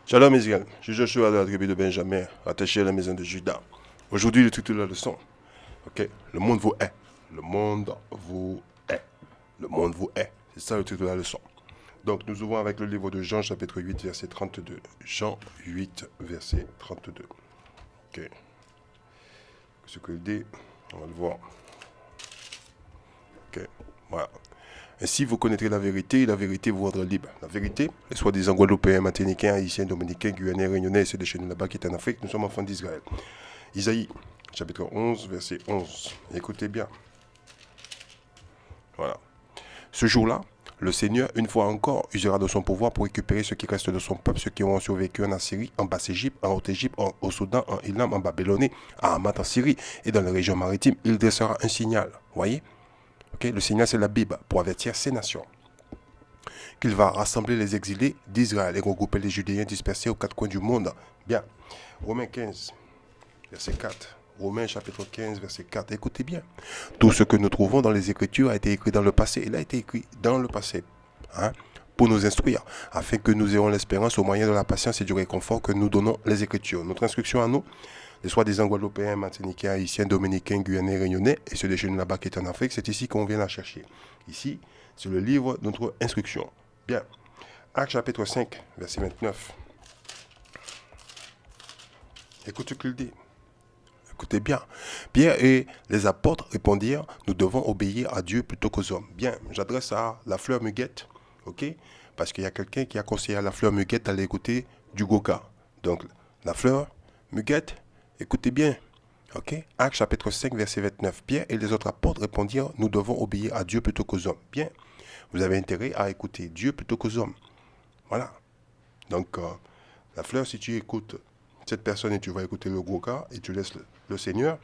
Shalom Israël, je suis Joshua de la tribu de Benjamin, attaché à la maison de Judas. Aujourd'hui, le titre de la leçon, ok, le monde vous est. Le monde vous est. Le monde vous est. C'est ça le titre de la leçon. Donc, nous ouvrons avec le livre de Jean, chapitre 8, verset 32. Jean 8, verset 32. Ok. Ce qu'il dit, on va le voir. Ok, voilà. Ainsi, vous connaîtrez la vérité et la vérité vous rendra libre. La vérité, les soi-disant Guadeloupéens, Martiniquais, Haïtiens, Dominicains, Guyanais, Réunionnais et ceux de chez nous là-bas qui est en Afrique, nous sommes enfants d'Israël. Isaïe, chapitre 11, verset 11. Écoutez bien. Voilà. Ce jour-là, le Seigneur, une fois encore, usera de son pouvoir pour récupérer ce qui reste de son peuple, ceux qui auront survécu en Assyrie, en Basse-Égypte, en Haute-Égypte, au Soudan, en Élam, en Babylonie, à Hamath en Syrie et dans les régions maritimes. Il dressera un signal. Voyez? Okay? Le signal, c'est la Bible pour avertir ces nations qu'il va rassembler les exilés d'Israël et regrouper les Judéens dispersés aux quatre coins du monde. Bien. Romains 15, verset 4. Romains chapitre 15, verset 4. Écoutez bien. Tout ce que nous trouvons dans les Écritures a été écrit dans le passé. Il a été écrit dans le passé. Hein, pour nous instruire, afin que nous ayons l'espérance au moyen de la patience et du réconfort que nous donnons les Écritures. Notre instruction à nous, les soi-disant Guadeloupéens, Martiniquais, Haïtiens, Dominicains, Guyanais, Réunionnais et ceux de chez nous là-bas qui est en Afrique, c'est ici qu'on vient la chercher. Ici, c'est le livre de notre instruction. Bien. Actes chapitre 5, verset 29. Écoute ce qu'il dit. Écoutez bien. Pierre et les apôtres répondirent, nous devons obéir à Dieu plutôt qu'aux hommes. Bien, j'adresse à la fleur muguette, ok? Parce qu'il y a quelqu'un qui a conseillé à la fleur muguette d'aller écouter du Goka. Donc, la fleur muguette, écoutez bien, ok? Actes chapitre 5, verset 29. Pierre et les autres apôtres répondirent, nous devons obéir à Dieu plutôt qu'aux hommes. Bien, vous avez intérêt à écouter Dieu plutôt qu'aux hommes. Voilà. Donc, la fleur, si tu écoutes cette personne et tu vas écouter le gros cas et tu laisses le Seigneur,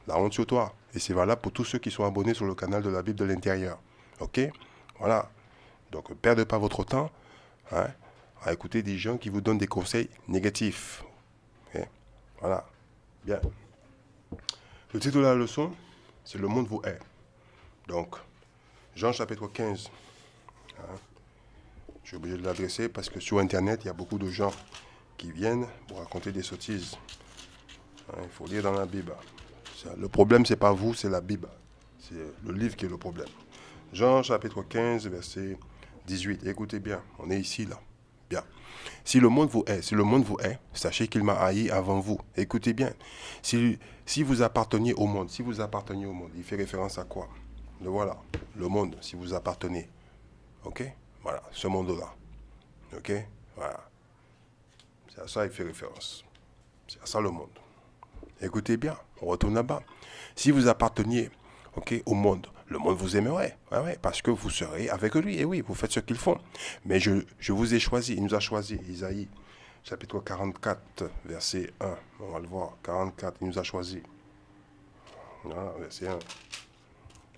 la honte sur toi. Et c'est valable pour tous ceux qui sont abonnés sur le canal de la Bible de l'intérieur. Ok? Voilà. Donc, ne perdez pas votre temps hein, à écouter des gens qui vous donnent des conseils négatifs. Okay? Voilà. Bien. Le titre de la leçon, c'est Le monde vous est. Donc, Jean chapitre 15. Hein, je suis obligé de l'adresser parce que sur Internet, il y a beaucoup de gens qui viennent pour raconter des sottises. Hein, il faut lire dans la Bible. Le problème, ce n'est pas vous, c'est la Bible. C'est le livre qui est le problème. Jean chapitre 15, verset 18. Écoutez bien, on est ici, là. Bien. Si le monde vous est, sachez qu'il m'a haï avant vous. Écoutez bien. Si vous apparteniez au monde, il fait référence à quoi? Le voilà, le monde, si vous appartenez. Ok? Voilà, ce monde-là. Ok? Voilà. C'est à ça qu'il fait référence. C'est à ça le monde. Écoutez bien, on retourne là-bas. Si vous apparteniez au monde, le monde vous aimerait. Ouais, parce que vous serez avec lui. Et oui, vous faites ce qu'ils font. Mais je vous ai choisi, il nous a choisi. Isaïe, chapitre 44, verset 1. On va le voir. 44, il nous a choisi. Voilà, verset 1.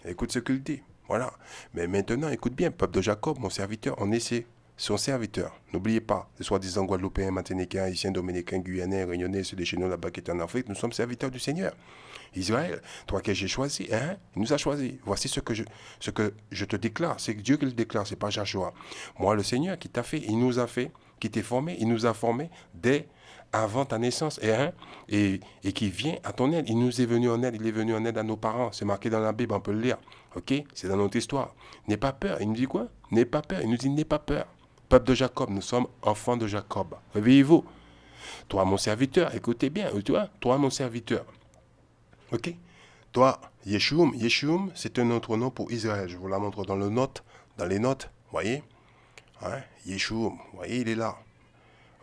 Écoute ce qu'il dit. Voilà. Mais maintenant, écoute bien, peuple de Jacob, mon serviteur, on essaie. Son serviteur. N'oubliez pas, les soi-disant Guadeloupéens, Martiniquais, Haïtiens, Dominicains, Guyanais, Réunionnais, ceux de chez nous là-bas qui est en Afrique, nous sommes serviteurs du Seigneur. Israël, toi que j'ai choisi, hein, il nous a choisi. Voici ce que je te déclare. C'est Dieu qui le déclare, c'est pas Joshua. Moi, le Seigneur qui t'a fait, il nous a fait, qui t'est formé, il nous a formé dès avant ta naissance et qui vient à ton aide. Il nous est venu en aide, il est venu en aide à nos parents. C'est marqué dans la Bible, on peut le lire. Ok? C'est dans notre histoire. N'aie pas peur. Il nous dit quoi? N'aie pas peur. Il nous dit n'aie pas peur. Peuple de Jacob, nous sommes enfants de Jacob. Réveillez-vous. Toi, mon serviteur, écoutez bien, toi, mon serviteur. Ok? Toi, Yeshua, c'est un autre nom pour Israël. Je vous la montre dans les notes. Voyez? Hein? Yeshua, voyez, il est là.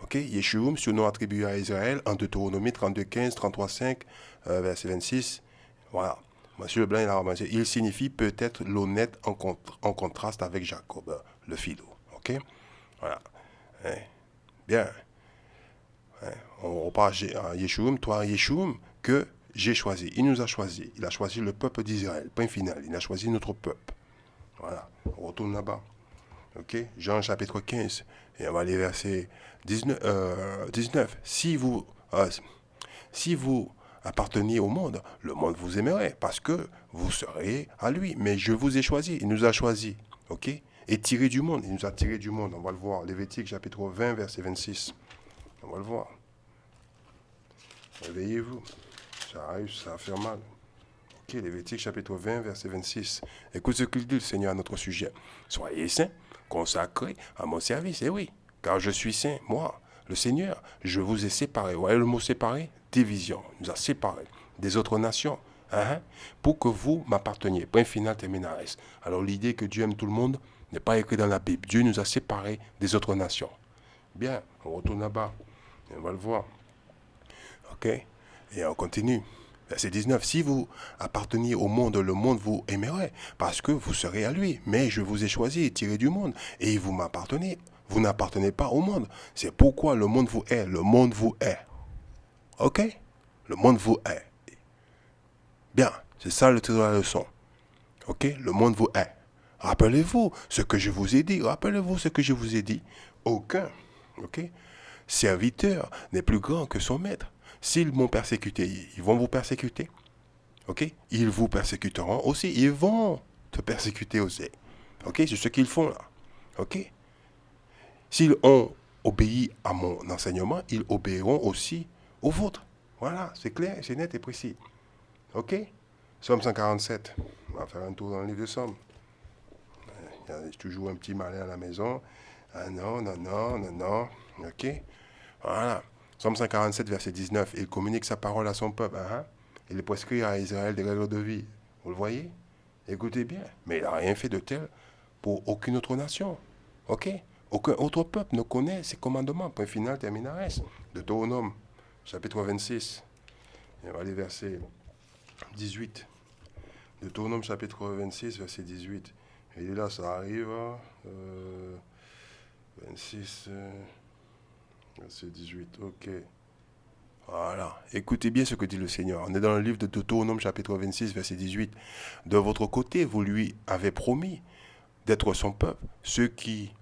Ok? Yeshua, surnom attribué à Israël en Deutéronomie 32, 15, 33, 5, verset 26. Voilà. Monsieur Leblanc, il a ramassé. Il signifie peut-être l'honnête en contraste avec Jacob, le philo. Ok? Voilà. Hein? Bien. Hein? On repart à Yeshua, toi, Yeshua, que j'ai choisi. Il nous a choisi. Il a choisi le peuple d'Israël. Point final. Il a choisi notre peuple. Voilà. On retourne là-bas. Ok? Jean chapitre 15. Et on va aller verset 19. Si vous apparteniez au monde, le monde vous aimerait parce que vous serez à lui. Mais je vous ai choisi. Il nous a choisi. Ok? Et tiré du monde. Il nous a tiré du monde. On va le voir. Lévitique chapitre 20, verset 26. On va le voir. Réveillez-vous. Ça arrive, ça va faire mal. Ok, Lévitique chapitre 20, verset 26. Écoute ce qu'il dit le Seigneur à notre sujet. Soyez saints, consacrés à mon service. Eh oui, car je suis saint, moi, le Seigneur. Je vous ai séparés. Vous voyez le mot séparé? Division. Il nous a séparés des autres nations. Pour que vous m'apparteniez. Point final, terminalis. Alors l'idée que Dieu aime tout le monde n'est pas écrite dans la Bible. Dieu nous a séparés des autres nations. Bien, on retourne là-bas. On va le voir. Ok? Et on continue. Verset 19. Si vous apparteniez au monde, le monde vous aimerait, parce que vous serez à lui. Mais je vous ai choisi et tiré du monde, et vous m'appartenez. Vous n'appartenez pas au monde. C'est pourquoi le monde vous hait. Le monde vous hait. Ok? Le monde vous hait. Bien, c'est ça le titre de la leçon. Ok? Le monde vous hait. Rappelez-vous ce que je vous ai dit. Rappelez-vous ce que je vous ai dit. Aucun, ok, serviteur n'est plus grand que son maître. S'ils m'ont persécuté, ils vont vous persécuter. Ok? Ils vous persécuteront aussi. Ils vont te persécuter aussi. Ok? C'est ce qu'ils font là. Ok? S'ils ont obéi à mon enseignement, ils obéiront aussi au vôtre. Voilà, c'est clair, c'est net et précis. Ok? Somme 147. On va faire un tour dans le livre de Somme. Il y a toujours un petit malin à la maison. Ah non, non, non, non, non. Ok? Voilà. Somme 147, verset 19. Il communique sa parole à son peuple. Il prescrit à Israël des règles de vie. Vous le voyez? Écoutez bien. Mais il n'a rien fait de tel pour aucune autre nation. Ok? Aucun autre peuple ne connaît ses commandements. Point final, terminaris. Deutéronome, chapitre 26. Et on va aller verset 18. Deutéronome, chapitre 26, verset 18. Et là, ça arrive. 26, verset 18. Ok. Voilà. Écoutez bien ce que dit le Seigneur. On est dans le livre de Deutéronome, chapitre 26, verset 18. De votre côté, vous lui avez promis d'être son peuple, ceux qui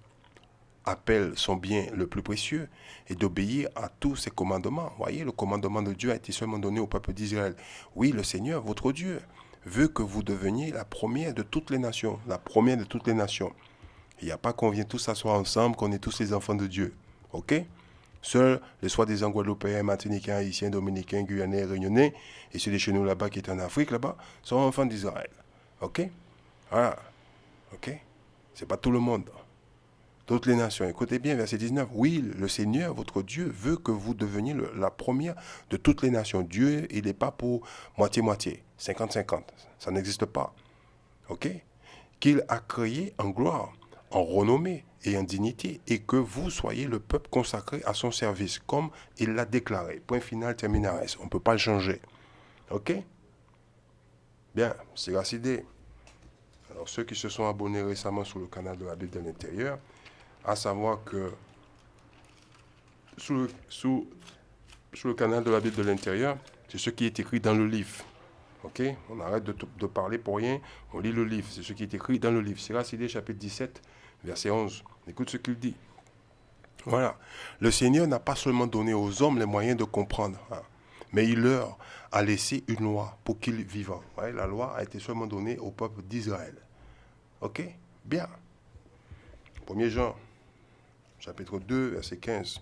appellent son bien le plus précieux, et d'obéir à tous ses commandements. Voyez, le commandement de Dieu a été seulement donné au peuple d'Israël. Oui, le Seigneur, votre Dieu, veut que vous deveniez la première de toutes les nations. La première de toutes les nations. Il n'y a pas qu'on vienne tous s'asseoir ensemble, qu'on est tous les enfants de Dieu. Ok? Seuls les soi-disant Guadeloupéens, Martiniquais, Haïtiens, Dominicains, Guyanais, Réunionnais, et ceux de chez nous là-bas qui étaient en Afrique là-bas, sont enfants d'Israël. Ok? Voilà. Ok? C'est pas tout le monde. Toutes les nations. Écoutez bien, verset 19. Oui, le Seigneur, votre Dieu, veut que vous deveniez la première de toutes les nations. Dieu, il n'est pas pour moitié-moitié, 50-50. Ça n'existe pas. Ok? Qu'il a créé en gloire, en renommée et en dignité, et que vous soyez le peuple consacré à son service, comme il l'a déclaré. Point final, terminaris. On ne peut pas le changer. Ok? Bien, c'est la idée. Alors, ceux qui se sont abonnés récemment sur le canal de la Bible de l'Intérieur, à savoir que sous le canal de la Bible de l'Intérieur, c'est ce qui est écrit dans le livre. Ok? On arrête de parler pour rien, on lit le livre. C'est ce qui est écrit dans le livre. Siracide, chapitre 17, verset 11. Écoute ce qu'il dit. Voilà. Le Seigneur n'a pas seulement donné aux hommes les moyens de comprendre, mais il leur a laissé une loi pour qu'ils vivent. Ouais, la loi a été seulement donnée au peuple d'Israël. Ok? Bien. 1er Jean, chapitre 2, verset 15.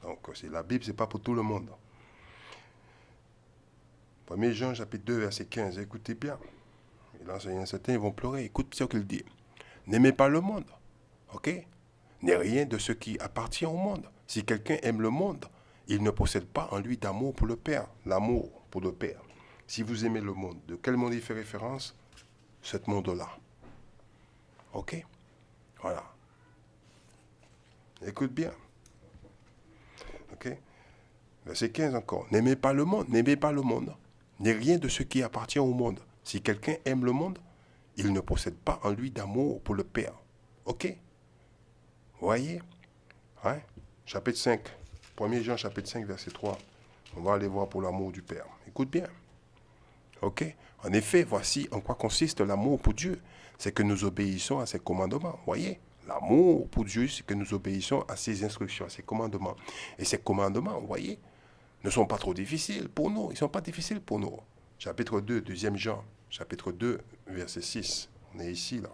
Donc, c'est la Bible, ce n'est pas pour tout le monde. 1er Jean, chapitre 2, verset 15. Écoutez bien. Et là, certains vont pleurer. Écoute ce qu'il dit. N'aimez pas le monde. Ok? N'est rien de ce qui appartient au monde. Si quelqu'un aime le monde, il ne possède pas en lui d'amour pour le Père. L'amour pour le Père. Si vous aimez le monde, de quel monde il fait référence? Ce monde-là. Ok? Voilà. Écoute bien. Ok? Verset 15 encore. N'aimez pas le monde. N'aimez pas le monde. N'est rien de ce qui appartient au monde. Si quelqu'un aime le monde, il ne possède pas en lui d'amour pour le Père. Ok? Voyez? Ouais? Chapitre 5. 1er Jean, chapitre 5, verset 3. On va aller voir pour l'amour du Père. Écoute bien. Ok? En effet, voici en quoi consiste l'amour pour Dieu. C'est que nous obéissons à ses commandements. Voyez? L'amour pour Dieu, c'est que nous obéissons à ses instructions, à ses commandements. Et ces commandements, vous voyez, ne sont pas trop difficiles pour nous. Ils ne sont pas difficiles pour nous. Chapitre 2, 2e Jean, chapitre 2, verset 6. On est ici, là.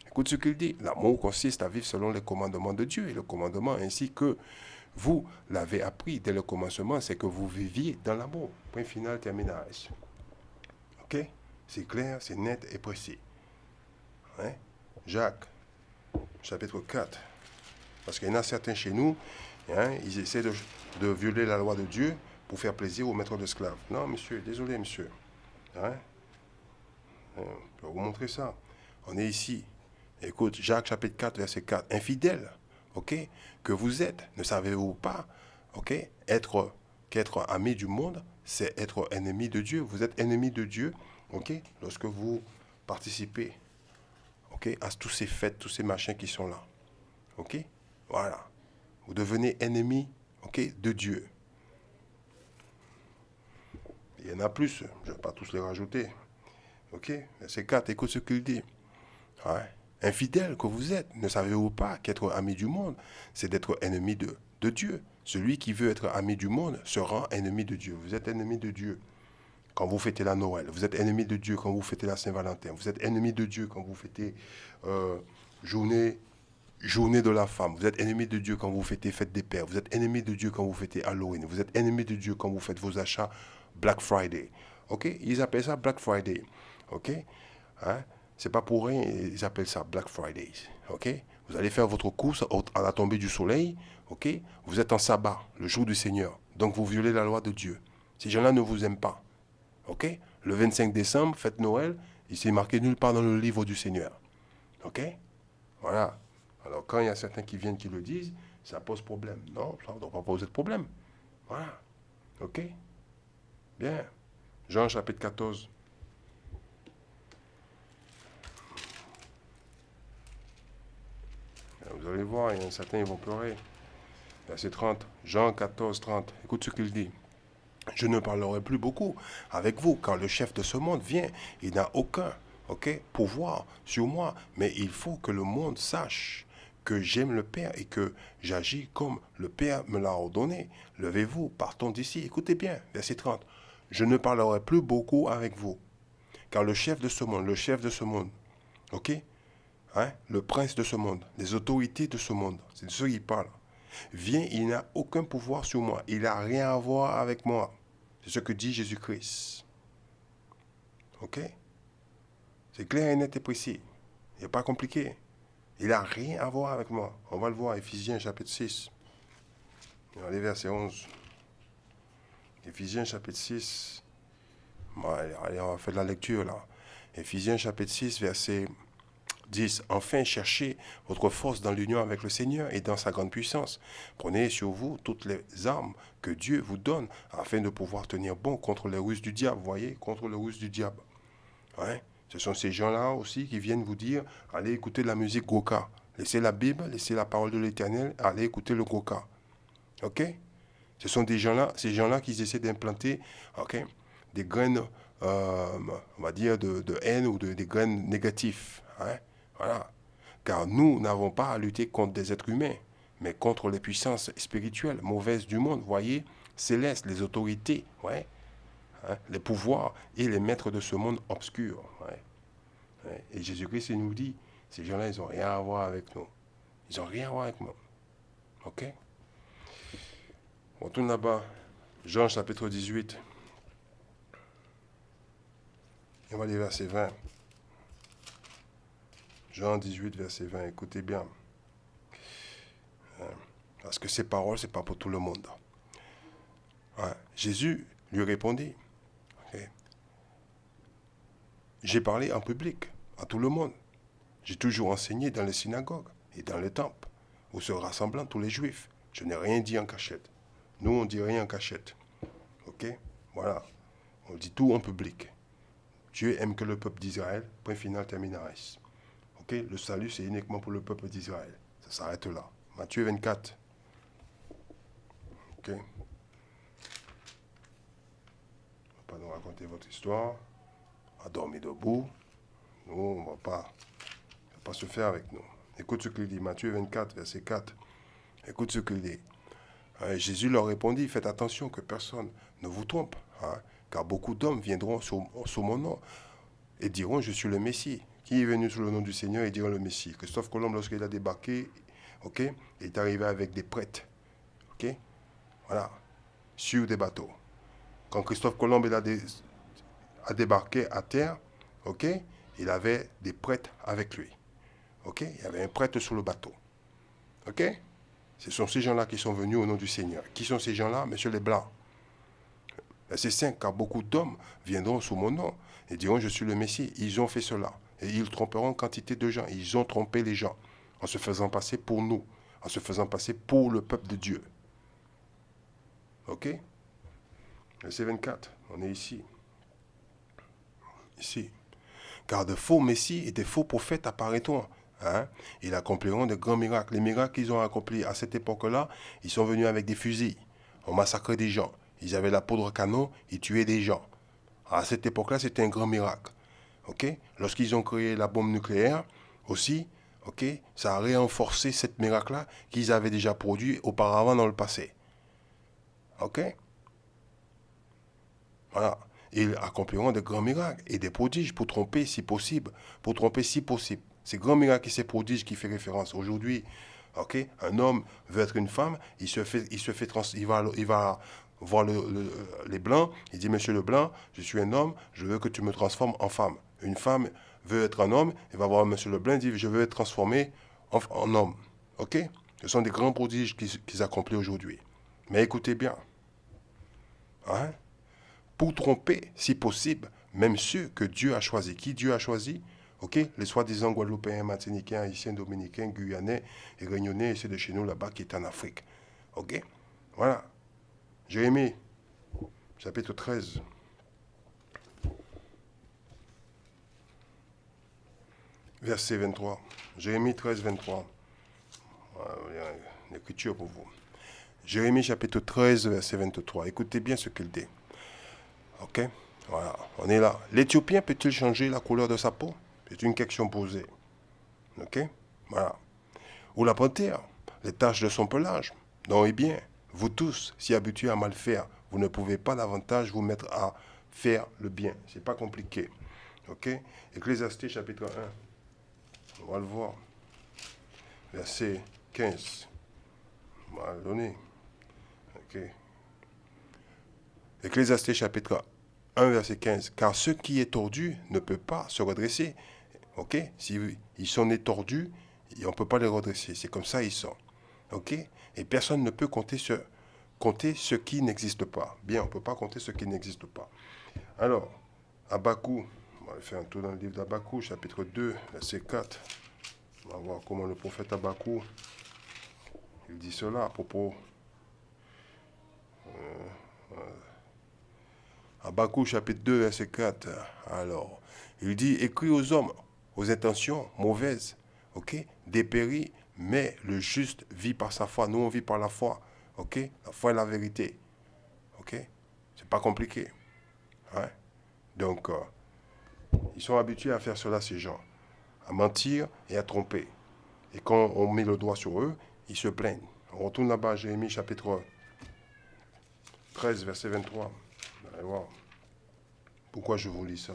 Écoute ce qu'il dit. L'amour consiste à vivre selon les commandements de Dieu. Et le commandement ainsi que Vous l'avez appris dès le commencement, c'est que vous viviez dans l'amour. Point final, terminal. Ok? C'est clair, c'est net et précis. Hein? Jacques, chapitre 4. Parce qu'il y en a certains chez nous, hein, ils essaient de violer la loi de Dieu pour faire plaisir au maître d'esclaves. Non, monsieur, désolé, monsieur. Hein? Je vais vous montrer ça. On est ici. Écoute, Jacques chapitre 4, verset 4. Infidèle, ok, que vous êtes, ne savez-vous pas, ok, qu'être ami du monde, c'est être ennemi de Dieu. Vous êtes ennemi de Dieu, ok, lorsque vous participez, ok, à tous ces fêtes, tous ces machins qui sont là. Ok? Voilà. Vous devenez ennemi, ok, de Dieu. Il y en a plus, je ne vais pas tous les rajouter. Ok? Verset 4, écoute ce qu'il dit. Ouais. Infidèle que vous êtes, ne savez-vous pas qu'être ami du monde, c'est d'être ennemi de Dieu? Celui qui veut être ami du monde se rend ennemi de Dieu. Vous êtes ennemi de Dieu quand vous fêtez la Noël. Vous êtes ennemi de Dieu quand vous fêtez la Saint-Valentin. Vous êtes ennemi de Dieu quand vous fêtez journée de la femme. Vous êtes ennemi de Dieu quand vous fêtez fête des pères. Vous êtes ennemi de Dieu quand vous fêtez Halloween. Vous êtes ennemi de Dieu quand vous faites vos achats Black Friday. Ok? Ils appellent ça Black Friday. Ok? Hein? C'est pas pour rien, ils appellent ça Black Fridays. Ok? Vous allez faire votre course à la tombée du soleil. Ok? Vous êtes en sabbat, le jour du Seigneur. Donc vous violez la loi de Dieu. Ces gens-là ne vous aiment pas. Ok? Le 25 décembre, fête Noël, il s'est marqué nulle part dans le livre du Seigneur. Ok? Voilà. Alors quand il y a certains qui viennent qui le disent, ça pose problème. Non, ça ne doit pas poser de problème. Voilà. Ok? Bien. Jean chapitre 14. Vous allez voir, il y en a certains qui vont pleurer. Verset 30. Jean 14, 30. Écoute ce qu'il dit. Je ne parlerai plus beaucoup avec vous, car le chef de ce monde vient. Il n'a aucun pouvoir sur moi. Mais il faut que le monde sache que j'aime le Père et que j'agis comme le Père me l'a ordonné. Levez-vous, partons d'ici. Écoutez bien, verset 30. Je ne parlerai plus beaucoup avec vous, car le chef de ce monde, ok, hein, le prince de ce monde, les autorités de ce monde, c'est de ceux qui parlent, vient, il n'a aucun pouvoir sur moi. Il n'a rien à voir avec moi. C'est ce que dit Jésus-Christ. Ok? C'est clair et net et précis. Il n'est pas compliqué. Il n'a rien à voir avec moi. On va le voir, Éphésiens chapitre 6. Allez, verset 11. Éphésiens chapitre 6. Bon, allez, on va faire de la lecture là. Éphésiens chapitre 6, verset 10. Enfin, cherchez votre force dans l'union avec le Seigneur et dans sa grande puissance. Prenez sur vous toutes les armes que Dieu vous donne afin de pouvoir tenir bon contre les ruses du diable. Vous voyez, contre les ruses du diable. Ouais. Ce sont ces gens-là aussi qui viennent vous dire, allez écouter de la musique Goka. Laissez la Bible, laissez la parole de l'Éternel, allez écouter le Goka. Ok? Ce sont des gens-là, ces gens-là qui essaient d'implanter, ok, des graines, on va dire, de haine ou des graines négatives. Hein? Voilà. Car nous n'avons pas à lutter contre des êtres humains, mais contre les puissances spirituelles mauvaises du monde, voyez, célestes, les autorités, ouais, hein, les pouvoirs et les maîtres de ce monde obscur. Ouais, ouais. Et Jésus-Christ il nous dit, ces gens-là, ils n'ont rien à voir avec nous. Ils n'ont rien à voir avec nous. Ok? On tourne là-bas. Jean chapitre 18. Et on va lire verset 20. Jean 18, verset 20. Écoutez bien. Parce que ces paroles, ce n'est pas pour tout le monde. Ouais. Jésus lui répondit. Okay. J'ai parlé en public à tout le monde. J'ai toujours enseigné dans les synagogues et dans les temples où se rassemblant tous les juifs. Je n'ai rien dit en cachette. Nous, on ne dit rien en cachette. Ok? Voilà. On dit tout en public. Dieu aime que le peuple d'Israël. Point final, terminaris. Ok? Le salut, c'est uniquement pour le peuple d'Israël. Ça s'arrête là. Matthieu 24. Ok? On ne va pas nous raconter votre histoire. On va dormir debout. Nous, on ne va pas se faire avec nous. Écoute ce qu'il dit. Matthieu 24, verset 4. Écoute ce qu'il dit. Jésus leur répondit, faites attention que personne ne vous trompe, hein, car beaucoup d'hommes viendront sous mon nom et diront, je suis le Messie. Qui est venu sous le nom du Seigneur et dira le Messie? Christophe Colomb, lorsqu'il a débarqué, ok, il est arrivé avec des prêtres, ok, ok? Voilà, sur des bateaux. Quand Christophe Colomb a débarqué à terre, ok? Il avait des prêtres avec lui, ok? Il y avait un prêtre sur le bateau, ok? Ce sont ces gens-là qui sont venus au nom du Seigneur. Qui sont ces gens-là? Messieurs les Blancs. Verset 5, car beaucoup d'hommes viendront sous mon nom et diront, je suis le Messie. Ils ont fait cela. Et ils tromperont quantité de gens. Ils ont trompé les gens en se faisant passer pour nous, en se faisant passer pour le peuple de Dieu. Ok? Verset 24, on est ici. Ici. Car de faux messies et de faux prophètes apparaîtront. Hein? Ils accompliront de grands miracles. Les miracles qu'ils ont accomplis à cette époque-là, ils sont venus avec des fusils. On massacrait des gens. Ils avaient la poudre canon, ils tuaient des gens. À cette époque-là, c'était un grand miracle. Ok? Lorsqu'ils ont créé la bombe nucléaire, aussi, ok, ça a renforcé cette miracle-là qu'ils avaient déjà produit auparavant dans le passé. Ok? Voilà. Ils accompliront de grands miracles et des prodiges pour tromper si possible. Pour tromper si possible. Ces grands miracles et ces prodiges qui fait référence aujourd'hui. Ok? Un homme veut être une femme, il va voir les blancs, il dit, monsieur le blanc, je suis un homme, je veux que tu me transformes en femme. Une femme veut être un homme, il va voir monsieur le blanc, il dit, je veux être transformé en homme. Ok? Ce sont des grands prodiges qu'ils accomplissent aujourd'hui. Mais écoutez bien. Hein? Pour tromper, si possible, même ceux que Dieu a choisis. Qui Dieu a choisi? Ok, les soi-disant Guadeloupéens, Martiniquais, Haïtiens, Dominicains, Guyanais et Réunionnais, et ceux de chez nous là-bas qui est en Afrique. Ok, voilà. Jérémie, chapitre 13. Verset 23. Jérémie 13, 23. Voilà, il y a une écriture pour vous. Jérémie chapitre 13, verset 23. Écoutez bien ce qu'il dit. Ok, voilà, on est là. L'Éthiopien peut-il changer la couleur de sa peau? C'est une question posée. Ok, voilà. Ou la panthère, les taches de son pelage. Donc, eh bien, vous tous, si habitués à mal faire, vous ne pouvez pas davantage vous mettre à faire le bien. C'est pas compliqué. Ok, Ecclésiastés chapitre 1. On va le voir. Verset 15. On va le donner. Ok. Ecclésiastés chapitre 1, verset 15. Car ce qui est tordu ne peut pas se redresser. Ok? Si ils sont nés tordus, on ne peut pas les redresser. C'est comme ça ils sont. Ok? Et personne ne peut compter ce qui n'existe pas. Bien, on ne peut pas compter ce qui n'existe pas. Alors, Habakkuk, on va faire un tour dans le livre d'Habakkuk, chapitre 2, verset 4. On va voir comment le prophète Habakkuk, il dit cela à propos. Habakkuk, chapitre 2, verset 4. Alors, il dit, écrit aux hommes, aux intentions mauvaises, ok, dépérit, mais le juste vit par sa foi. Nous, on vit par la foi, ok, la foi et la vérité, ok, c'est pas compliqué, hein? Donc, ils sont habitués à faire cela, ces gens, à mentir et à tromper. Et quand on met le doigt sur eux, ils se plaignent. On retourne là-bas à Jérémie, chapitre 13, verset 23. Allez voir. Pourquoi je vous lis ça?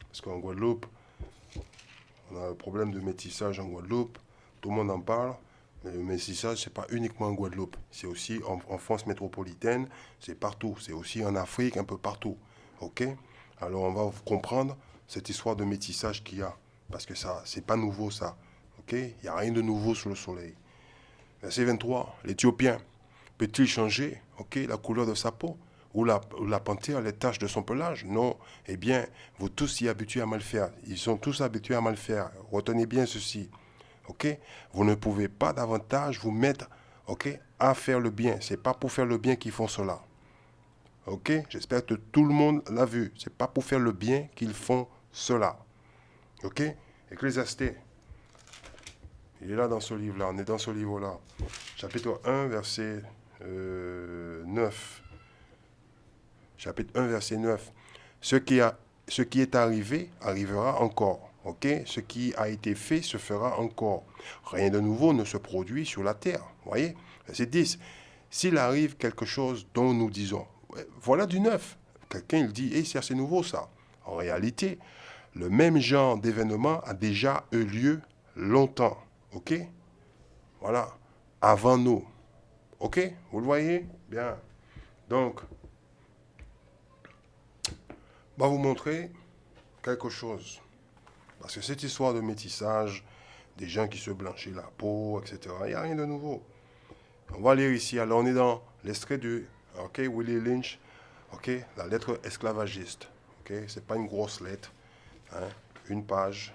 Parce qu'en Guadeloupe, on a un problème de métissage en Guadeloupe. Tout le monde en parle. Mais le métissage, ce n'est pas uniquement en Guadeloupe. C'est aussi en France métropolitaine. C'est partout. C'est aussi en Afrique, un peu partout. OK? Alors, on va comprendre cette histoire de métissage qu'il y a. Parce que ça, c'est pas nouveau, ça. OK? Il n'y a rien de nouveau sous le soleil. Verset 23. L'Éthiopien peut-il changer, OK, la couleur de sa peau? Ou la panthère, les taches de son pelage? Non. Eh bien, vous tous y habitués à mal faire. Ils sont tous habitués à mal faire. Retenez bien ceci. OK? Vous ne pouvez pas davantage vous mettre, OK, à faire le bien. C'est pas pour faire le bien qu'ils font cela. OK? J'espère que tout le monde l'a vu. C'est pas pour faire le bien qu'ils font cela. OK? Ecclésiastés. Il est là dans ce livre-là. On est dans ce livre-là. Chapitre 1, verset 9. Chapitre 1, verset 9. Ce qui est arrivé, arrivera encore. Ok? Ce qui a été fait se fera encore. Rien de nouveau ne se produit sur la terre. Voyez? Verset 10. S'il arrive quelque chose dont nous disons, voilà du neuf. Quelqu'un il dit, c'est assez nouveau ça. En réalité, le même genre d'événement a déjà eu lieu longtemps. Ok? Voilà. avant nous. Ok? Vous le voyez? Bien. Donc, on va vous montrer quelque chose. Parce que cette histoire de métissage, des gens qui se blanchissent la peau, etc., il n'y a rien de nouveau. On va lire ici. Alors, on est dans l'extrait de Willie Lynch, la lettre esclavagiste. C'est pas une grosse lettre. Hein, une page,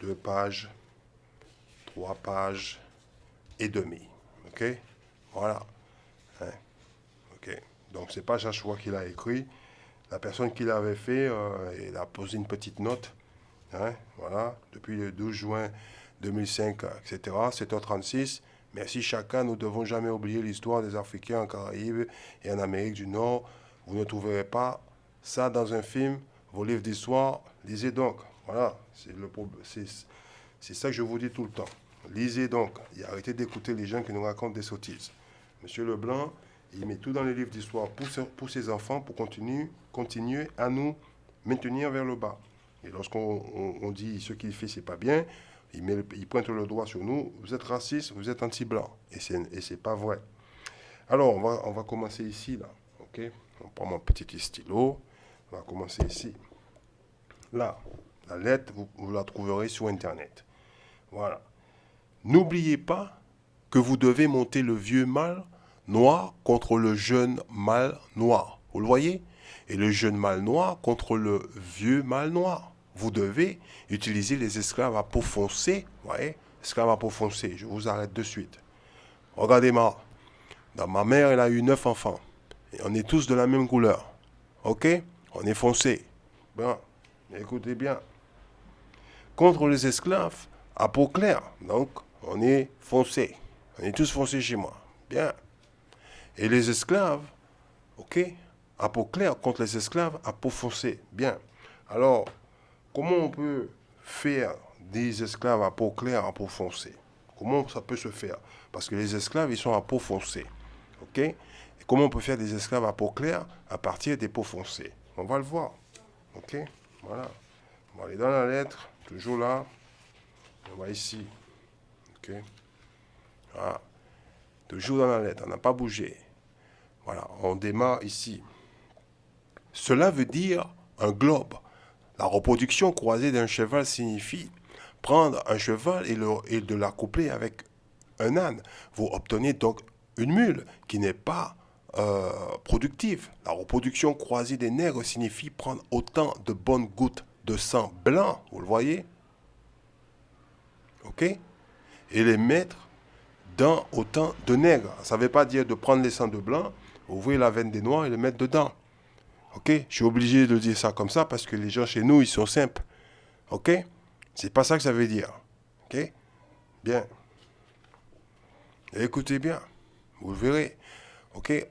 2 pages, 3 pages et demie. Ok? Voilà. Hein, ok. Donc, c'est pas Joshua qui l'a écrit. La personne qui l'avait fait, il a posé une petite note. Hein, voilà. Depuis le 12 juin 2005, etc. 7h36. Merci chacun. Nous ne devons jamais oublier l'histoire des Africains en Caraïbes et en Amérique du Nord. Vous ne trouverez pas ça dans un film. Vos livres d'histoire, lisez donc. Voilà. C'est ça que je vous dis tout le temps. Lisez donc et arrêtez d'écouter les gens qui nous racontent des sottises. Monsieur Leblanc, il met tout dans les livres d'histoire pour ses enfants, pour continuer à nous maintenir vers le bas. Et lorsqu'on dit ce qu'il fait, c'est pas bien, il pointe le doigt sur nous. Vous êtes raciste, vous êtes anti-blanc. Et c'est pas vrai. Alors, on va commencer ici, là. Ok? On prend mon petit stylo. On va commencer ici. Là, la lettre, vous la trouverez sur Internet. Voilà. N'oubliez pas que vous devez monter le vieux mâle noir contre le jeune mâle noir. Vous le voyez? Et le jeune mâle noir contre le vieux mâle noir. Vous devez utiliser les esclaves à peau foncée. Vous voyez? Esclaves à peau foncée. Je vous arrête de suite. Regardez-moi. Ma mère, elle a eu 9 enfants. Et on est tous de la même couleur. Ok? On est foncé. Bien. Écoutez bien. Contre les esclaves à peau claire. Donc, on est foncé. On est tous foncés chez moi. Bien. Et les esclaves, ok, à peau claire contre les esclaves à peau foncée. Bien. Alors, comment on peut faire des esclaves à peau claire, à peau foncée? Comment ça peut se faire? Parce que les esclaves, ils sont à peau foncée. Ok? Et comment on peut faire des esclaves à peau claire à partir des peaux foncées? On va le voir. Ok? Voilà. On va aller dans la lettre, toujours là. On va ici. Ok? Voilà. Toujours dans la lettre, on n'a pas bougé. Voilà, on démarre ici. Cela veut dire un globe. La reproduction croisée d'un cheval signifie prendre un cheval et de l'accoupler avec un âne. Vous obtenez donc une mule qui n'est pas productive. La reproduction croisée des nègres signifie prendre autant de bonnes gouttes de sang blanc, vous le voyez? Ok? Et les mettre dans autant de nègres. Ça ne veut pas dire de prendre les sangs de blanc, ouvrir la veine des noirs et les mettre dedans. Ok? Je suis obligé de dire ça comme ça parce que les gens chez nous, ils sont simples. Ok? C'est pas ça que ça veut dire. Ok? Bien. Écoutez bien. Vous le verrez. Ok?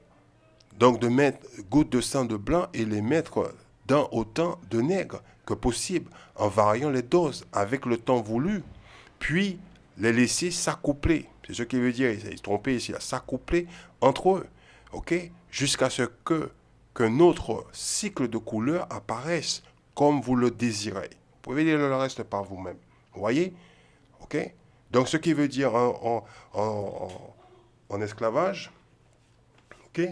Donc de mettre gouttes de sang de blanc et les mettre dans autant de nègres que possible en variant les doses avec le temps voulu. Puis les laisser s'accoupler. C'est ce qui veut dire, il s'est trompé ici, s'accoupler entre eux. Ok? Jusqu'à ce qu'un autre cycle de couleurs apparaisse comme vous le désirez. Vous pouvez lire le reste par vous-même. Vous voyez? Ok? Donc ce qui veut dire en esclavage, ok?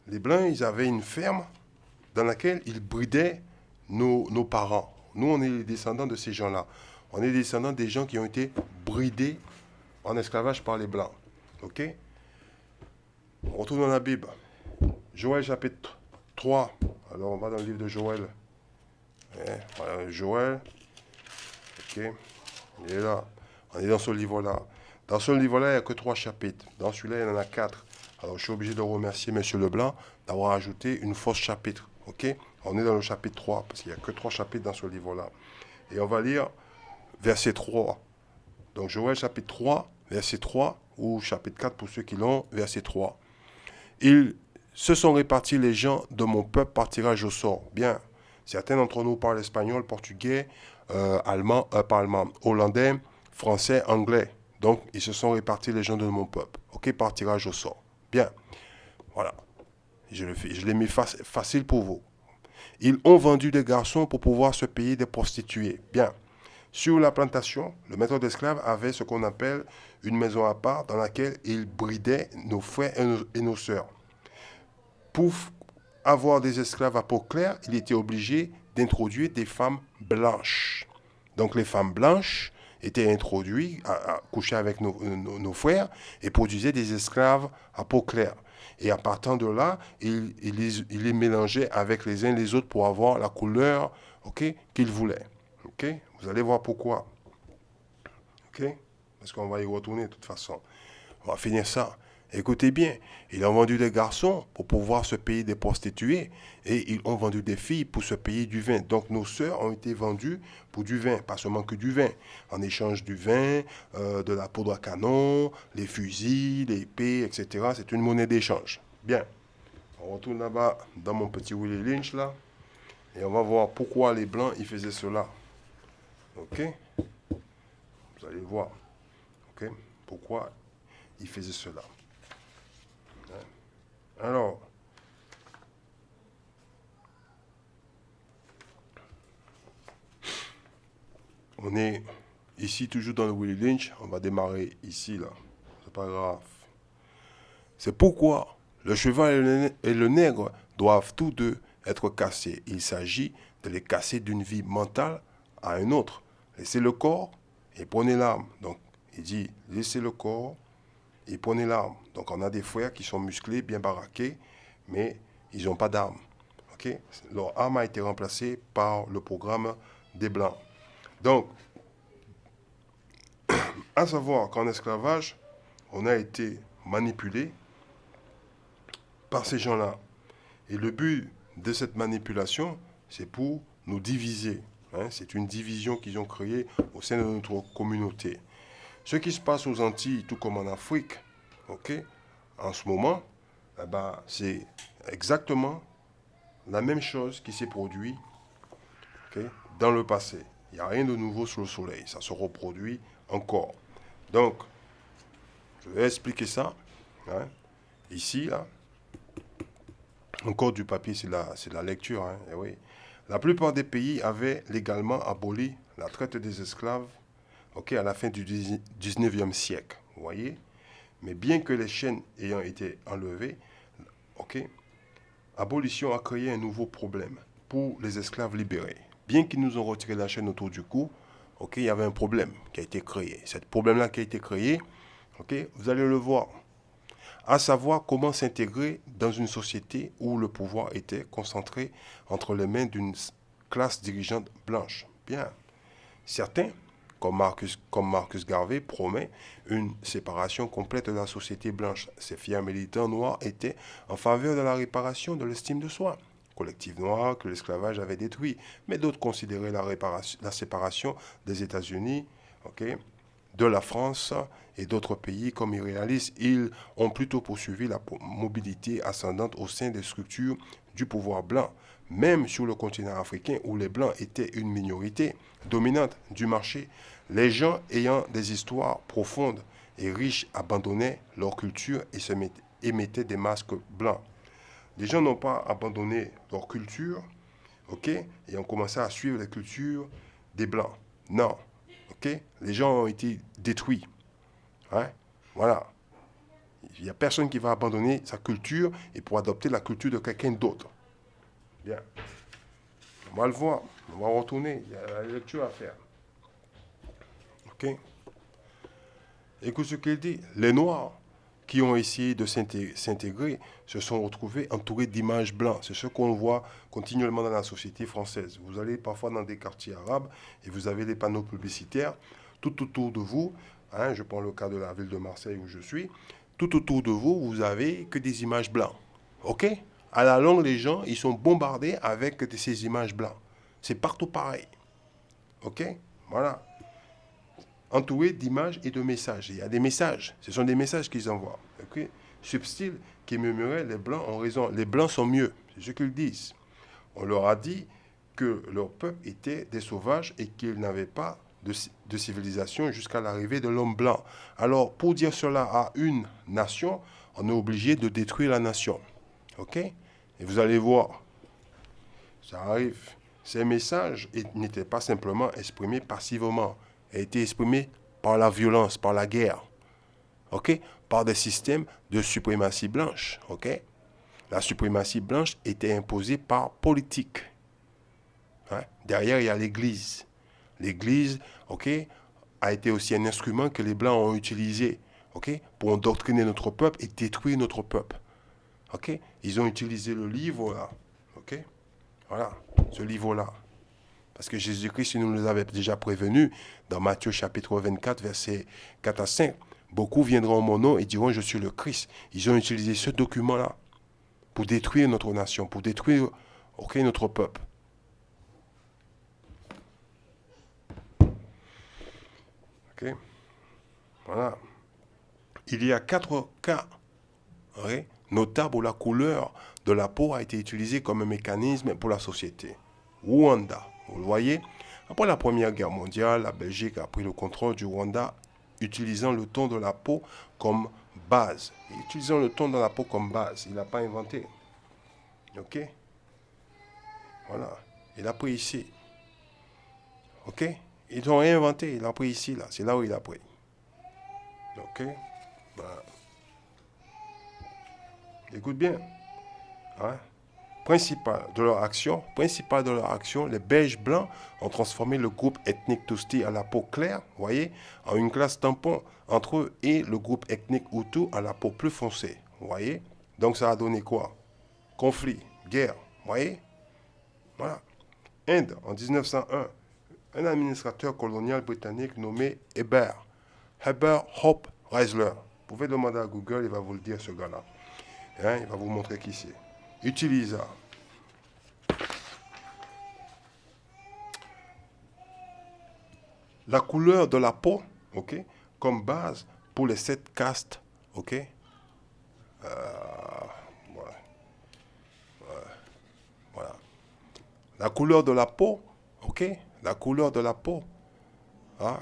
Les Blancs, ils avaient une ferme dans laquelle ils bridaient nos parents. Nous, on est les descendants de ces gens-là. On est les descendants des gens qui ont été bridés en esclavage par les Blancs. Ok? On retourne dans la Bible. Joël chapitre 3. Alors, on va dans le livre de Joël. Voilà, Joël. Ok? Il est là. On est dans ce livre-là. Dans ce livre-là, il n'y a que 3 chapitres. Dans celui-là, il y en a 4. Alors, je suis obligé de remercier M. Leblanc d'avoir ajouté une fausse chapitre. Ok? On est dans le chapitre 3, parce qu'il n'y a que 3 chapitres dans ce livre-là. Et on va lire verset 3. Donc, Joël chapitre 3, verset 3, ou chapitre 4 pour ceux qui l'ont, verset 3. Ils se sont répartis, les gens de mon peuple par tirage au sort. Bien, certains d'entre nous parlent espagnol, portugais, allemand, pas allemand, hollandais, français, anglais. Donc, ils se sont répartis, les gens de mon peuple. Ok, par tirage au sort. Bien, voilà. Je l'ai mis facile pour vous. Ils ont vendu des garçons pour pouvoir se payer des prostituées. Bien. Sur la plantation, le maître d'esclaves avait ce qu'on appelle une maison à part dans laquelle il bridait nos frères et nos sœurs. Pour avoir des esclaves à peau claire, il était obligé d'introduire des femmes blanches. Donc les femmes blanches étaient introduites à coucher avec nos frères et produisaient des esclaves à peau claire. Et à partir de là, il les mélangeait avec les uns les autres pour avoir la couleur, qu'ils voulaient. Vous allez voir pourquoi. Parce qu'on va y retourner de toute façon. On va finir ça. Écoutez bien, ils ont vendu des garçons pour pouvoir se payer des prostituées et ils ont vendu des filles pour se payer du vin. Donc nos sœurs ont été vendues pour du vin, pas seulement que du vin. En échange du vin, de la poudre à canon, les fusils, les épées, etc. C'est une monnaie d'échange. Bien, on retourne là-bas dans mon petit Willie Lynch là et on va voir pourquoi les Blancs ils faisaient cela. Ok? Vous allez voir. Ok? Pourquoi ils faisaient cela. Alors, on est ici toujours dans le Willie Lynch. On va démarrer ici, là. C'est pas grave. C'est pourquoi le cheval et le nègre doivent tous deux être cassés. Il s'agit de les casser d'une vie mentale à une autre. Laissez le corps et prenez l'âme. Donc, il dit, laissez le corps et prenez l'arme. Donc on a des frères qui sont musclés, bien baraqués, mais ils n'ont pas d'armes. Leur arme a été remplacée par le programme des Blancs. Donc, à savoir qu'en esclavage, on a été manipulé par ces gens-là. Et le but de cette manipulation, c'est pour nous diviser. C'est une division qu'ils ont créée au sein de notre communauté. Ce qui se passe aux Antilles, tout comme en Afrique, en ce moment, c'est exactement la même chose qui s'est produite dans le passé. Il n'y a rien de nouveau sous le soleil. Ça se reproduit encore. Donc, je vais expliquer ça. Ici, là, encore du papier, c'est la lecture. Et oui. La plupart des pays avaient légalement aboli la traite des esclaves à la fin du 19e siècle. Vous voyez? Mais bien que les chaînes ayant été enlevées, abolition a créé un nouveau problème pour les esclaves libérés. Bien qu'ils nous ont retiré la chaîne autour du cou, il y avait un problème qui a été créé. Ce problème-là qui a été créé, vous allez le voir. À savoir comment s'intégrer dans une société où le pouvoir était concentré entre les mains d'une classe dirigeante blanche. Bien. Certains, comme Marcus Garvey, promet une séparation complète de la société blanche. Ces fiers militants noirs étaient en faveur de la réparation de l'estime de soi, collectif noir que l'esclavage avait détruit, mais d'autres considéraient la séparation des États-Unis, de la France et d'autres pays comme irréalistes. Ils ont plutôt poursuivi la mobilité ascendante au sein des structures du pouvoir blanc, même sur le continent africain où les blancs étaient une minorité dominante du marché. Les gens ayant des histoires profondes et riches abandonnaient leur culture et mettaient des masques blancs. Les gens n'ont pas abandonné leur culture, et ont commencé à suivre la culture des blancs. Non, les gens ont été détruits. Voilà. Il n'y a personne qui va abandonner sa culture et pour adopter la culture de quelqu'un d'autre. Bien. On va le voir. On va retourner. Il y a la lecture à faire. Écoute ce qu'il dit. Les Noirs qui ont essayé de s'intégrer se sont retrouvés entourés d'images blanches. C'est ce qu'on voit continuellement dans la société française. Vous allez parfois dans des quartiers arabes et vous avez des panneaux publicitaires tout autour de vous. Je prends le cas de la ville de Marseille où je suis. Tout autour de vous, vous avez que des images blanches. À la longue, les gens, ils sont bombardés avec ces images blanches. C'est partout pareil. Voilà. Entouré d'images et de messages. Il y a des messages. Ce sont des messages qu'ils envoient. Subtil qui murmurait, les Blancs ont raison. Les Blancs sont mieux. C'est ce qu'ils disent. On leur a dit que leur peuple était des sauvages et qu'ils n'avaient pas de civilisation jusqu'à l'arrivée de l'homme blanc. Alors, pour dire cela à une nation, on est obligé de détruire la nation. Et vous allez voir, ça arrive. ces messages n'étaient pas simplement exprimés passivement, ils étaient exprimés par la violence, par la guerre, ok, par des systèmes de suprématie blanche, ok. La suprématie blanche était imposée par politique. Hein? Derrière, il y a l'Église. L'Église, ok, a été aussi un instrument que les Blancs ont utilisé, ok, pour endoctriner notre peuple et détruire notre peuple. Ok, ils ont utilisé le livre là, ok, voilà, ce livre-là. Parce que Jésus-Christ, il nous avait déjà prévenu dans Matthieu chapitre 24, versets 4 à 5. Beaucoup viendront en mon nom et diront je suis le Christ. Ils ont utilisé ce document-là pour détruire notre nation, pour détruire, ok, notre peuple. Ok, voilà. Il y a 4 cas, okay, notables où la couleur de la peau a été utilisée comme un mécanisme pour la société. Rwanda, vous le voyez. Après la Première Guerre mondiale, la Belgique a pris le contrôle du Rwanda utilisant le ton de la peau comme base. Utilisant le ton de la peau comme base, il n'a pas inventé. Ok, voilà, il a pris ici. Ok, ils n'ont rien inventé, il a pris ici, là, c'est là où il a pris. Ok, voilà. Écoute bien. Hein? Principal de leur action, les Belges blancs ont transformé le groupe ethnique Tusti à la peau claire, voyez, en une classe tampon entre eux et le groupe ethnique Hutu à la peau plus foncée, voyez. Donc ça a donné quoi? Conflit, guerre, voyez. Voilà. Inde, en 1901, un administrateur colonial britannique nommé Heber Hope Reisler. Vous pouvez demander à Google, il va vous le dire, ce gars-là. Hein, il va vous montrer qui c'est. Utilisa la couleur de la peau, ok, comme base pour les 7 castes, ok. Voilà, voilà. La couleur de la peau, ok, la couleur de la peau, hein,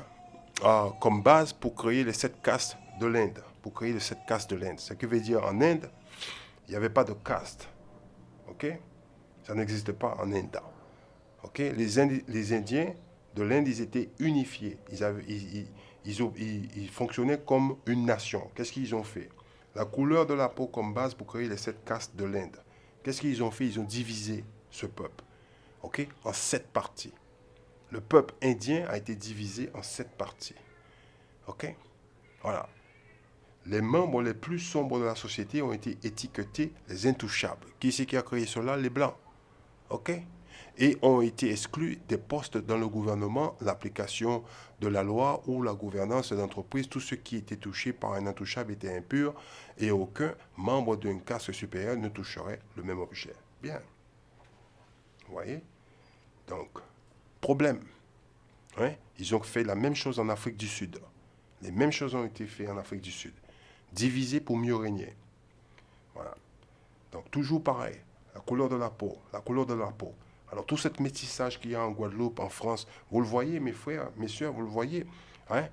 comme base pour créer les 7 castes de l'Inde, pour créer les 7 castes de l'Inde. Ce qui veut dire en Inde, il n'y avait pas de caste, ok. Ça n'existait pas en Inde. Okay? Les Indiens de l'Inde, ils étaient unifiés. Ils fonctionnaient comme une nation. Qu'est-ce qu'ils ont fait? La couleur de la peau comme base pour créer les 7 castes de l'Inde. Qu'est-ce qu'ils ont fait? Ils ont divisé ce peuple, okay, en 7 parties. Le peuple indien a été divisé en 7 parties. Ok? Voilà. Les membres les plus sombres de la société ont été étiquetés les intouchables. Qui c'est qui a créé cela? Les Blancs. Ok? Et ont été exclus des postes dans le gouvernement, l'application de la loi ou la gouvernance d'entreprise. Tout ce qui était touché par un intouchable était impur et aucun membre d'une caste supérieure ne toucherait le même objet. Bien. Vous voyez? Donc, problème. Hein? Ils ont fait la même chose en Afrique du Sud. Les mêmes choses ont été faites en Afrique du Sud. Diviser pour mieux régner. Voilà. Donc, toujours pareil. La couleur de la peau. La couleur de la peau. Alors, tout ce métissage qu'il y a en Guadeloupe, en France, vous le voyez, mes frères, mes soeurs, vous le voyez. Hein?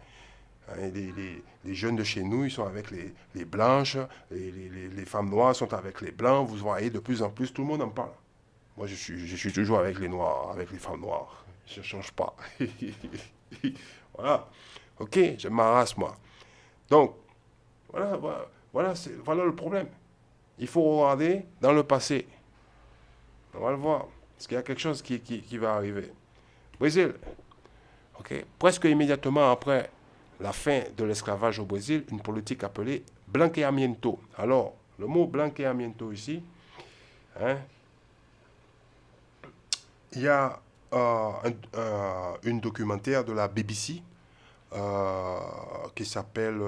Les jeunes de chez nous, ils sont avec les blanches, les femmes noires sont avec les blancs. Vous voyez, de plus en plus, tout le monde en parle. Moi, je suis toujours avec les noirs, avec les femmes noires. Je ne change pas. Voilà. Ok, je m'arrasse, moi. Donc, voilà le problème. Il faut regarder dans le passé. On va le voir. Parce qu'il y a quelque chose qui va arriver. Brésil. Ok. Presque immédiatement après la fin de l'esclavage au Brésil, une politique appelée blanqueamiento. Alors, le mot blanqueamiento ici, hein, il y a une documentaire de la BBC qui s'appelle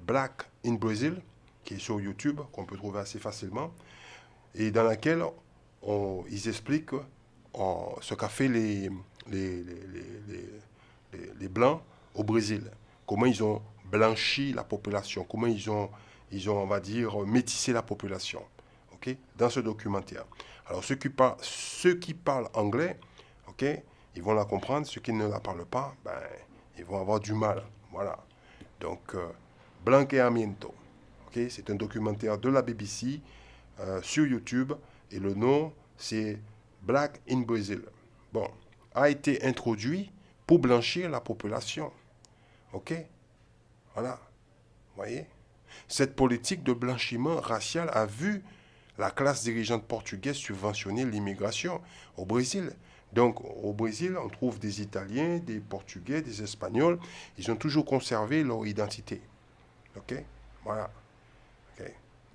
Black in Brazil, qui est sur YouTube, qu'on peut trouver assez facilement, et dans laquelle ils expliquent ce qu'a fait les, les Blancs au Brésil, comment ils ont blanchi la population, comment on va dire, métissé la population, ok, dans ce documentaire. Alors, ceux qui parlent anglais, ok, ils vont la comprendre. Ceux qui ne la parlent pas, ben, ils vont avoir du mal. Voilà. Donc, Blanqueamiento. Okay? C'est un documentaire de la BBC sur YouTube. Et le nom, c'est Black in Brazil. bon, a été introduit pour blanchir la population. OK? Voilà. Vous voyez? Cette politique de blanchiment racial a vu la classe dirigeante portugaise subventionner l'immigration au Brésil. Donc, au Brésil, on trouve des Italiens, des Portugais, des Espagnols. Ils ont toujours conservé leur identité. OK? Voilà. OK?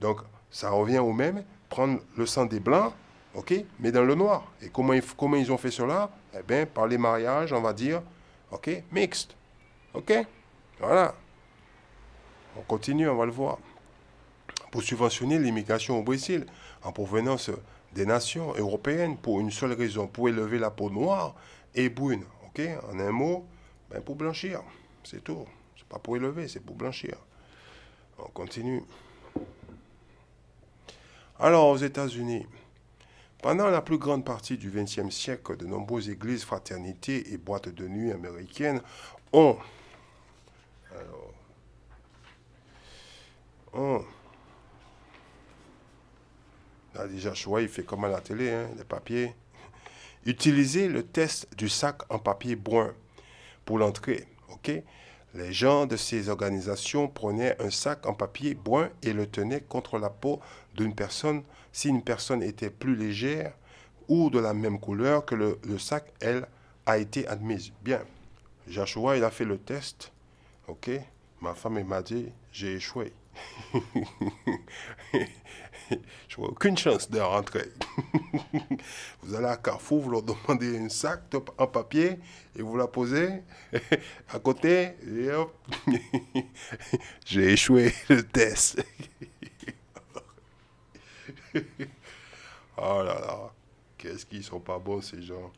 Donc, ça revient au même, prendre le sang des Blancs, OK? Mais dans le noir. Et comment ils ont fait cela? Eh bien, par les mariages, on va dire, OK? Mixte. OK? Voilà. On continue, on va le voir. Pour subventionner l'immigration au Brésil en provenance des nations européennes pour une seule raison, pour élever la peau noire et brune. OK? En un mot, ben pour blanchir. C'est tout. C'est pas pour élever, c'est pour blanchir. On continue. Alors, aux États-Unis, pendant la plus grande partie du XXe siècle, de nombreuses églises, fraternités et boîtes de nuit américaines ont, ont là déjà, choix, il fait comme à la télé, hein, les papiers. Utilisez le test du sac en papier brun pour l'entrée. OK? Les gens de ces organisations prenaient un sac en papier brun et le tenaient contre la peau d'une personne si une personne était plus légère ou de la même couleur que le sac, elle, a été admise. Bien. Joshua, il a fait le test. OK? Ma femme, elle m'a dit, j'ai échoué. Je vois aucune chance de rentrer. Vous allez à Carrefour, vous leur demandez un sac en papier et vous la posez à côté et hop, j'ai échoué le test. Oh là là, qu'est-ce qu'ils sont pas bons ces gens.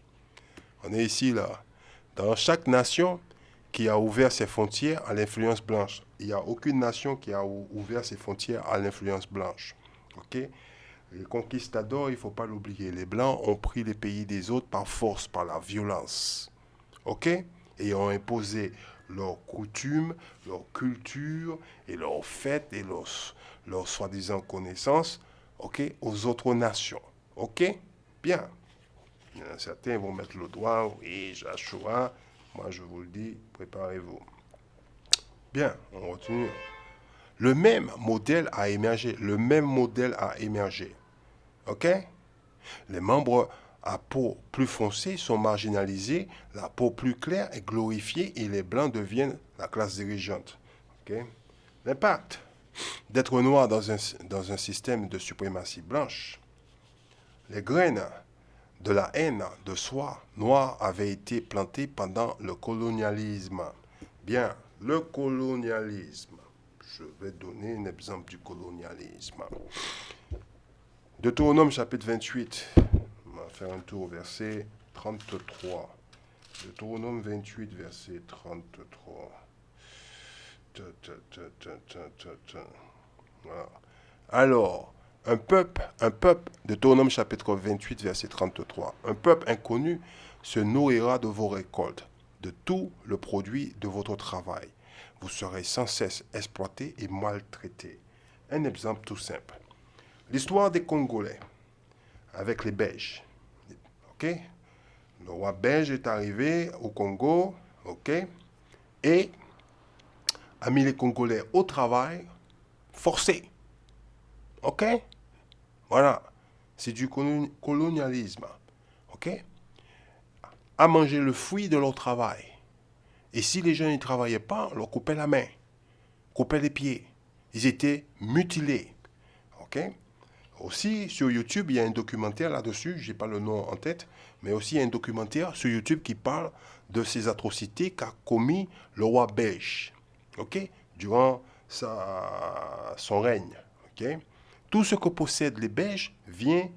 On est ici là, dans chaque nation qui a ouvert ses frontières à l'influence blanche. Il n'y a aucune nation qui a ouvert ses frontières à l'influence blanche. OK? Les conquistadors, il ne faut pas l'oublier. Les Blancs ont pris les pays des autres par force, par la violence. OK? Et ont imposé leurs coutumes, leur culture et leurs fêtes et leurs soi-disant connaissances, OK, aux autres nations. OK? Bien. Certains vont mettre le doigt, oui, Joshua. Moi, je vous le dis, préparez-vous. Bien, on continue. Le même modèle a émergé. Le même modèle a émergé. OK? Les membres à peau plus foncée sont marginalisés, la peau plus claire est glorifiée et les blancs deviennent la classe dirigeante. OK? L'impact d'être noir dans un système de suprématie blanche. Les graines de la haine de soi noire avaient été plantées pendant le colonialisme. Bien, le colonialisme. Je vais donner un exemple du colonialisme. Deutéronome chapitre 28. On va faire un tour au verset 33. Deutéronome 28, verset 33. Voilà. Alors, Deutéronome chapitre 28, verset 33. Un peuple inconnu se nourrira de vos récoltes, de tout le produit de votre travail. Vous serez sans cesse exploité et maltraité. Un exemple tout simple. L'histoire des Congolais avec les Belges. OK? Le roi belge est arrivé au Congo, OK? Et a mis les Congolais au travail forcé. OK? Voilà. C'est du colonialisme. OK? À manger le fruit de leur travail. Et si les gens ne travaillaient pas, on leur coupait la main, coupait les pieds. Ils étaient mutilés. OK? Aussi, sur YouTube, il y a un documentaire là-dessus, je n'ai pas le nom en tête, mais aussi il y a un documentaire sur YouTube qui parle de ces atrocités qu'a commis le roi belge, OK, durant son règne. OK. Tout ce que possèdent les Belges vient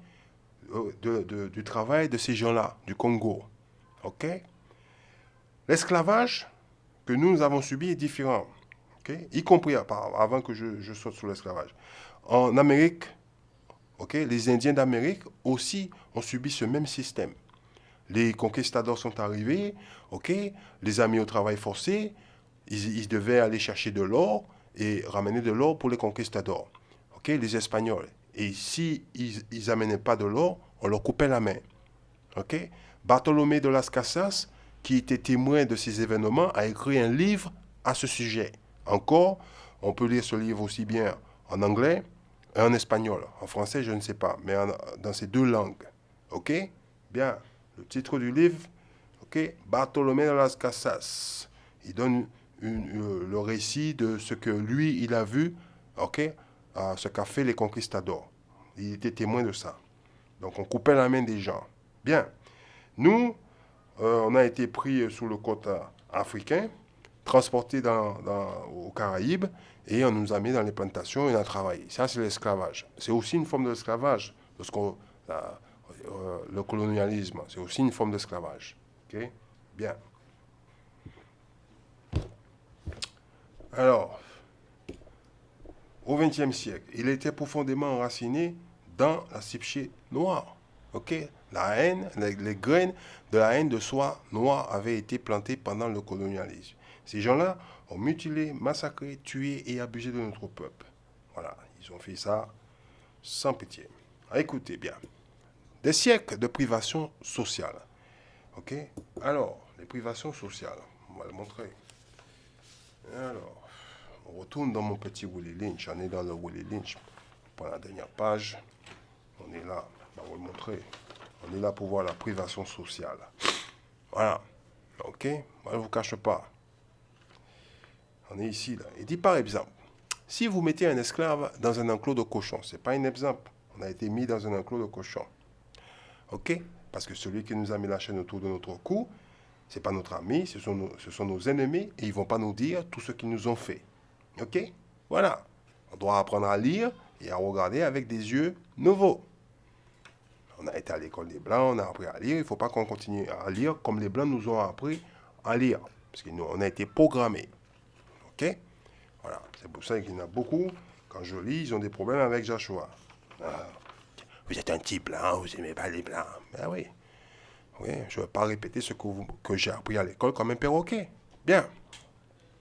du travail de ces gens-là, du Congo. OK. L'esclavage que nous avons subi est différent, okay? Y compris avant que je saute sur l'esclavage. En Amérique, okay, les Indiens d'Amérique aussi ont subi ce même système. Les conquistadors sont arrivés, okay, les a mis au travail forcé, ils devaient aller chercher de l'or et ramener de l'or pour les conquistadors, okay, les Espagnols. Et si ils n'amenaient pas de l'or, on leur coupait la main. Okay? Bartholomé de Las Casas, qui était témoin de ces événements, a écrit un livre à ce sujet. Encore, on peut lire ce livre aussi bien en anglais et en espagnol. En français, je ne sais pas, mais dans ces deux langues. OK? Bien. Le titre du livre, OK? Bartolomé de Las Casas. Il donne le récit de ce que lui, il a vu, OK? Ce qu'a fait les conquistadors. Il était témoin de ça. Donc, on coupait la main des gens. Bien. Nous, on a été pris sous le côte africain, transportés aux Caraïbes, et on nous a mis dans les plantations et on a travaillé. Ça, c'est l'esclavage. C'est aussi une forme d'esclavage. Le colonialisme, c'est aussi une forme d'esclavage. OK? Bien. Alors, au XXe siècle, il était profondément enraciné dans la psyché noire. OK? La haine, les graines de la haine de soi noire avaient été plantées pendant le colonialisme. Ces gens-là ont mutilé, massacré, tué et abusé de notre peuple. Voilà, ils ont fait ça sans pitié. Écoutez bien. Des siècles de privation sociale. OK? Alors, les privations sociales, on va le montrer. Alors, on retourne dans mon petit Willie Lynch. On est dans le Willie Lynch. On prend la dernière page. On est là. On va vous le montrer. On est là pour voir la privation sociale. Voilà. OK? Moi, je ne vous cache pas. On est ici, là. Il dit par exemple, si vous mettez un esclave dans un enclos de cochon, ce n'est pas un exemple. On a été mis dans un enclos de cochon. OK? Parce que celui qui nous a mis la chaîne autour de notre cou, ce n'est pas notre ami, ce sont nos ennemis et ils ne vont pas nous dire tout ce qu'ils nous ont fait. OK? Voilà. On doit apprendre à lire et à regarder avec des yeux nouveaux. On a été à l'école des Blancs, on a appris à lire. Il ne faut pas qu'on continue à lire comme les Blancs nous ont appris à lire. Parce qu'on a été programmés. OK? Voilà. C'est pour ça qu'il y en a beaucoup. Quand je lis, ils ont des problèmes avec Joshua. Ah, vous êtes un petit blanc, vous n'aimez pas les blancs. Ben oui. Oui, je ne vais pas répéter ce que j'ai appris à l'école comme un perroquet. Bien.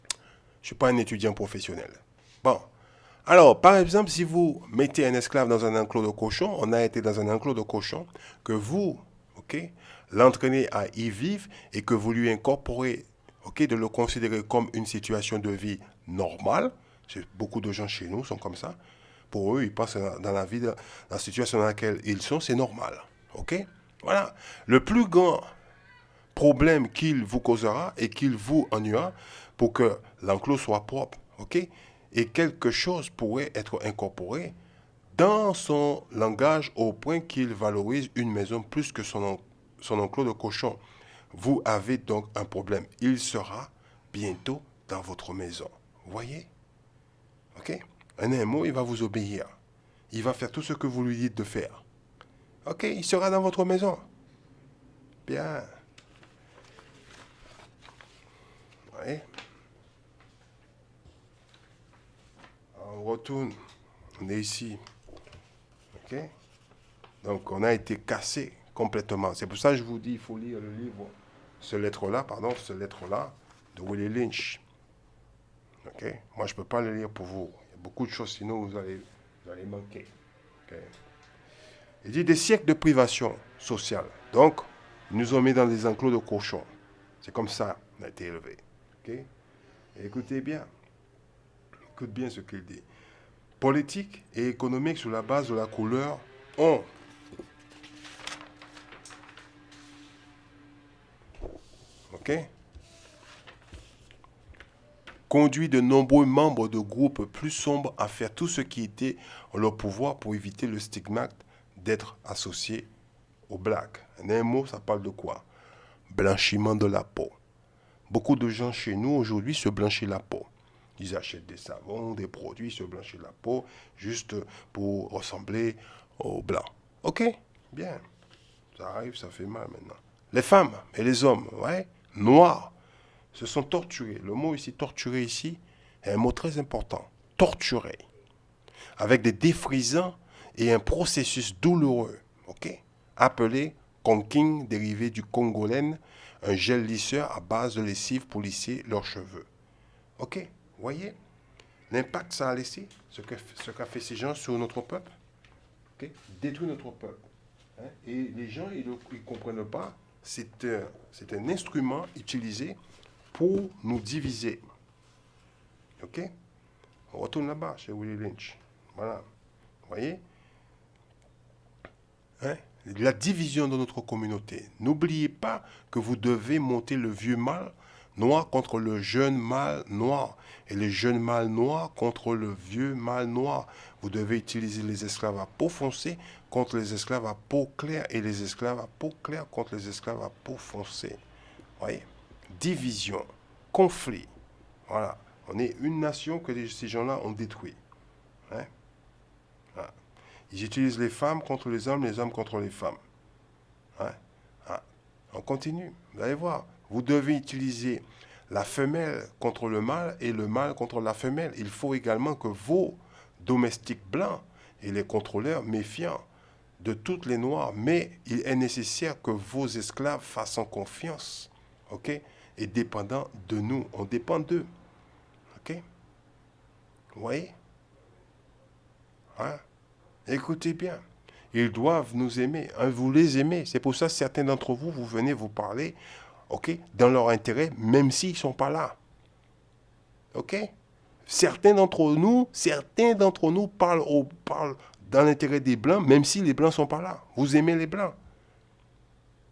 Je ne suis pas un étudiant professionnel. Bon. Alors, par exemple, si vous mettez un esclave dans un enclos de cochon, on a été dans un enclos de cochon, que vous, OK, l'entraînez à y vivre et que vous lui incorporez, OK, de le considérer comme une situation de vie normale. Beaucoup de gens chez nous sont comme ça. Pour eux, ils pensent dans la vie, dans la situation dans laquelle ils sont, c'est normal. OK? Voilà. Le plus grand problème qu'il vous causera et qu'il vous ennuiera pour que l'enclos soit propre. OK? Et quelque chose pourrait être incorporé dans son langage au point qu'il valorise une maison plus que son enclos de cochon. Vous avez donc un problème. Il sera bientôt dans votre maison. Vous voyez? OK? En un mot, il va vous obéir. Il va faire tout ce que vous lui dites de faire. OK? Il sera dans votre maison. Bien. Oui. On retourne. On est ici. OK? Donc, on a été cassé complètement. C'est pour ça que je vous dis, il faut lire le livre, ce lettre-là de Willie Lynch. OK? Moi, je ne peux pas le lire pour vous. Il y a beaucoup de choses, sinon vous allez manquer. OK? Il dit des siècles de privation sociale. Donc, ils nous ont mis dans des enclos de cochons. C'est comme ça qu'on a été élevé. OK? Et écoutez bien. Écoute bien ce qu'il dit. Politique et économique sur la base de la couleur ont conduit de nombreux membres de groupes plus sombres à faire tout ce qui était en leur pouvoir pour éviter le stigmate d'être associés aux blacks. En un mot, ça parle de quoi? Blanchiment de la peau. Beaucoup de gens chez nous aujourd'hui se blanchissent la peau. Ils achètent des savons, des produits, se blanchissent la peau juste pour ressembler aux blancs. OK? Bien. Ça arrive, ça fait mal maintenant. Les femmes et les hommes, ouais, noirs, se sont torturés. Le mot ici, torturé ici, est un mot très important. Torturé. Avec des défrisants et un processus douloureux, OK? Appelé conking, dérivé du congolène, un gel lisseur à base de lessive pour lisser leurs cheveux. OK? Voyez l'impact que ça a laissé, ce qu'a fait ces gens sur notre peuple. Okay? Détruit notre peuple. Hein? Et les gens, ils ne comprennent pas c'est un instrument utilisé pour nous diviser. OK? On retourne là-bas chez Willie Lynch. Voilà. Vous voyez? Hein? La division de notre communauté. N'oubliez pas que vous devez monter le vieux mâle noir contre le jeune mâle noir et le jeune mâle noir contre le vieux mâle noir. Vous devez utiliser les esclaves à peau foncée contre les esclaves à peau claire et les esclaves à peau claire contre les esclaves à peau foncée. Voyez? Division, conflit. Voilà. On est une nation que ces gens-là ont détruit. Hein? Voilà. Ils utilisent les femmes contre les hommes contre les femmes. Hein? Voilà. On continue. Vous allez voir. Vous devez utiliser la femelle contre le mâle et le mâle contre la femelle. Il faut également que vos domestiques blancs et les contrôleurs méfiants de toutes les noirs, mais il est nécessaire que vos esclaves fassent confiance, ok, et dépendant de nous. On dépend d'eux, ok. Vous voyez, hein? Écoutez bien. Ils doivent nous aimer. Hein, vous les aimez. C'est pour ça que certains d'entre vous, vous venez vous parler, ok, dans leur intérêt, même s'ils ne sont pas là. Ok? Certains d'entre nous parlent dans l'intérêt des Blancs, même si les Blancs ne sont pas là. Vous aimez les Blancs.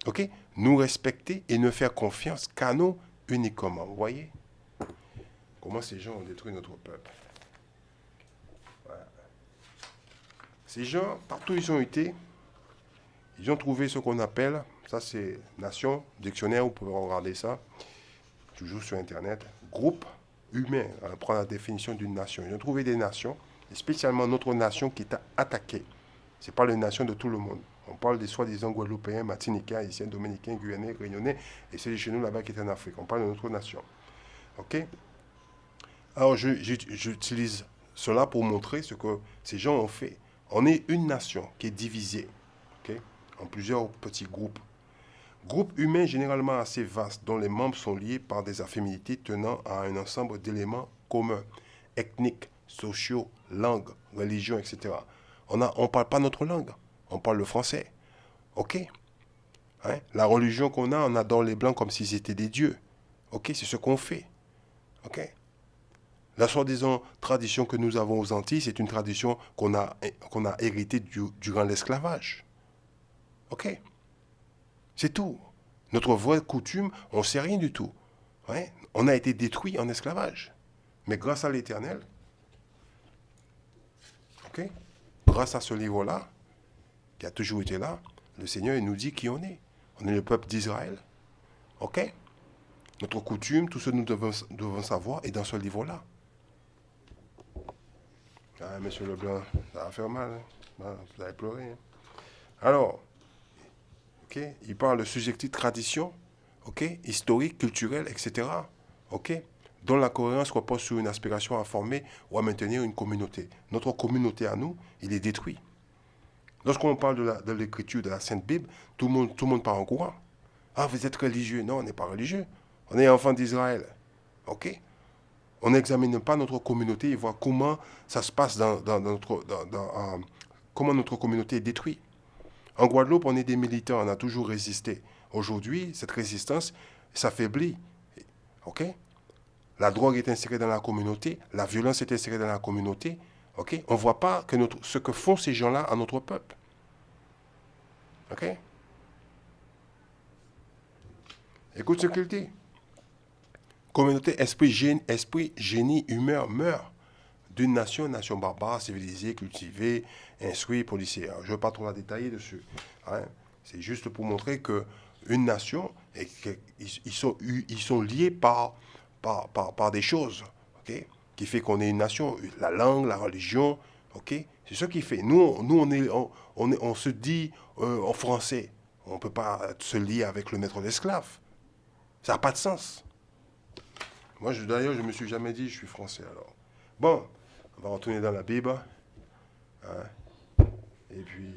Ok? Nous respecter et ne faire confiance qu'à nous uniquement. Vous voyez? Comment ces gens ont détruit notre peuple. Voilà. Ces gens, partout où ils ont été, ils ont trouvé ce qu'on appelle, ça c'est nation, dictionnaire, vous pouvez regarder ça, toujours sur Internet, groupe humain, on prend la définition d'une nation. Ils ont trouvé des nations, et spécialement notre nation qui est attaquée. Ce n'est pas les nations de tout le monde. On parle des soi-disant Guadeloupéens, Martiniquais, Haïtiens, Dominicains, Guyanais, Réunionnais, et c'est chez nous là-bas qui est en Afrique. On parle de notre nation. Ok? Alors j'utilise cela pour montrer ce que ces gens ont fait. On est une nation qui est divisée, okay, en plusieurs petits groupes. Groupes humains généralement assez vastes dont les membres sont liés par des affinités tenant à un ensemble d'éléments communs, ethniques, sociaux, langues, religions, etc. On ne parle pas notre langue, on parle le français. Ok? Hein? La religion qu'on a, on adore les Blancs comme s'ils étaient des dieux. Ok? C'est ce qu'on fait. Ok? La soi-disant tradition que nous avons aux Antilles, c'est une tradition qu'on a héritée durant l'esclavage. Ok? C'est tout. Notre vraie coutume, on ne sait rien du tout. Ouais? On a été détruit en esclavage. Mais grâce à l'Éternel, ok? Grâce à ce livre-là, qui a toujours été là, le Seigneur il nous dit qui on est. On est le peuple d'Israël. Ok? Notre coutume, tout ce que nous devons savoir est dans ce livre-là. Ah, monsieur Leblanc, ça va faire mal. Hein? Vous allez pleurer. Hein? Alors, okay, il parle de subjectif tradition, okay, historique, culturel, etc. Okay, dont la cohérence repose sur une aspiration à former ou à maintenir une communauté. Notre communauté à nous, il est détruit. Lorsqu'on parle de l'écriture de la Sainte Bible, tout le monde part en courant. Ah, vous êtes religieux. Non, on n'est pas religieux. On est enfant d'Israël. Ok? On n'examine pas notre communauté et voit comment ça se passe comment notre communauté est détruite. En Guadeloupe, on est des militants, on a toujours résisté. Aujourd'hui, cette résistance s'affaiblit. Ok? La drogue est insérée dans la communauté, la violence est insérée dans la communauté. Ok? On ne voit pas que ce que font ces gens-là à notre peuple. Ok? Écoute ce qu'il dit. Communauté, esprit, génie, humeur, meurt d'une nation, nation barbare, civilisée, cultivée, instruite, policière. Je ne veux pas trop la détailler dessus. Hein. C'est juste pour montrer qu'une nation, ils sont liés par des choses, okay, qui fait qu'on est une nation, la langue, la religion, okay, c'est ce qui fait. Nous on se dit en français. On ne peut pas se lier avec le maître d'esclave. Ça n'a pas de sens. Moi, d'ailleurs, je ne me suis jamais dit je suis français alors. Bon, on va retourner dans la Bible. Hein, et puis,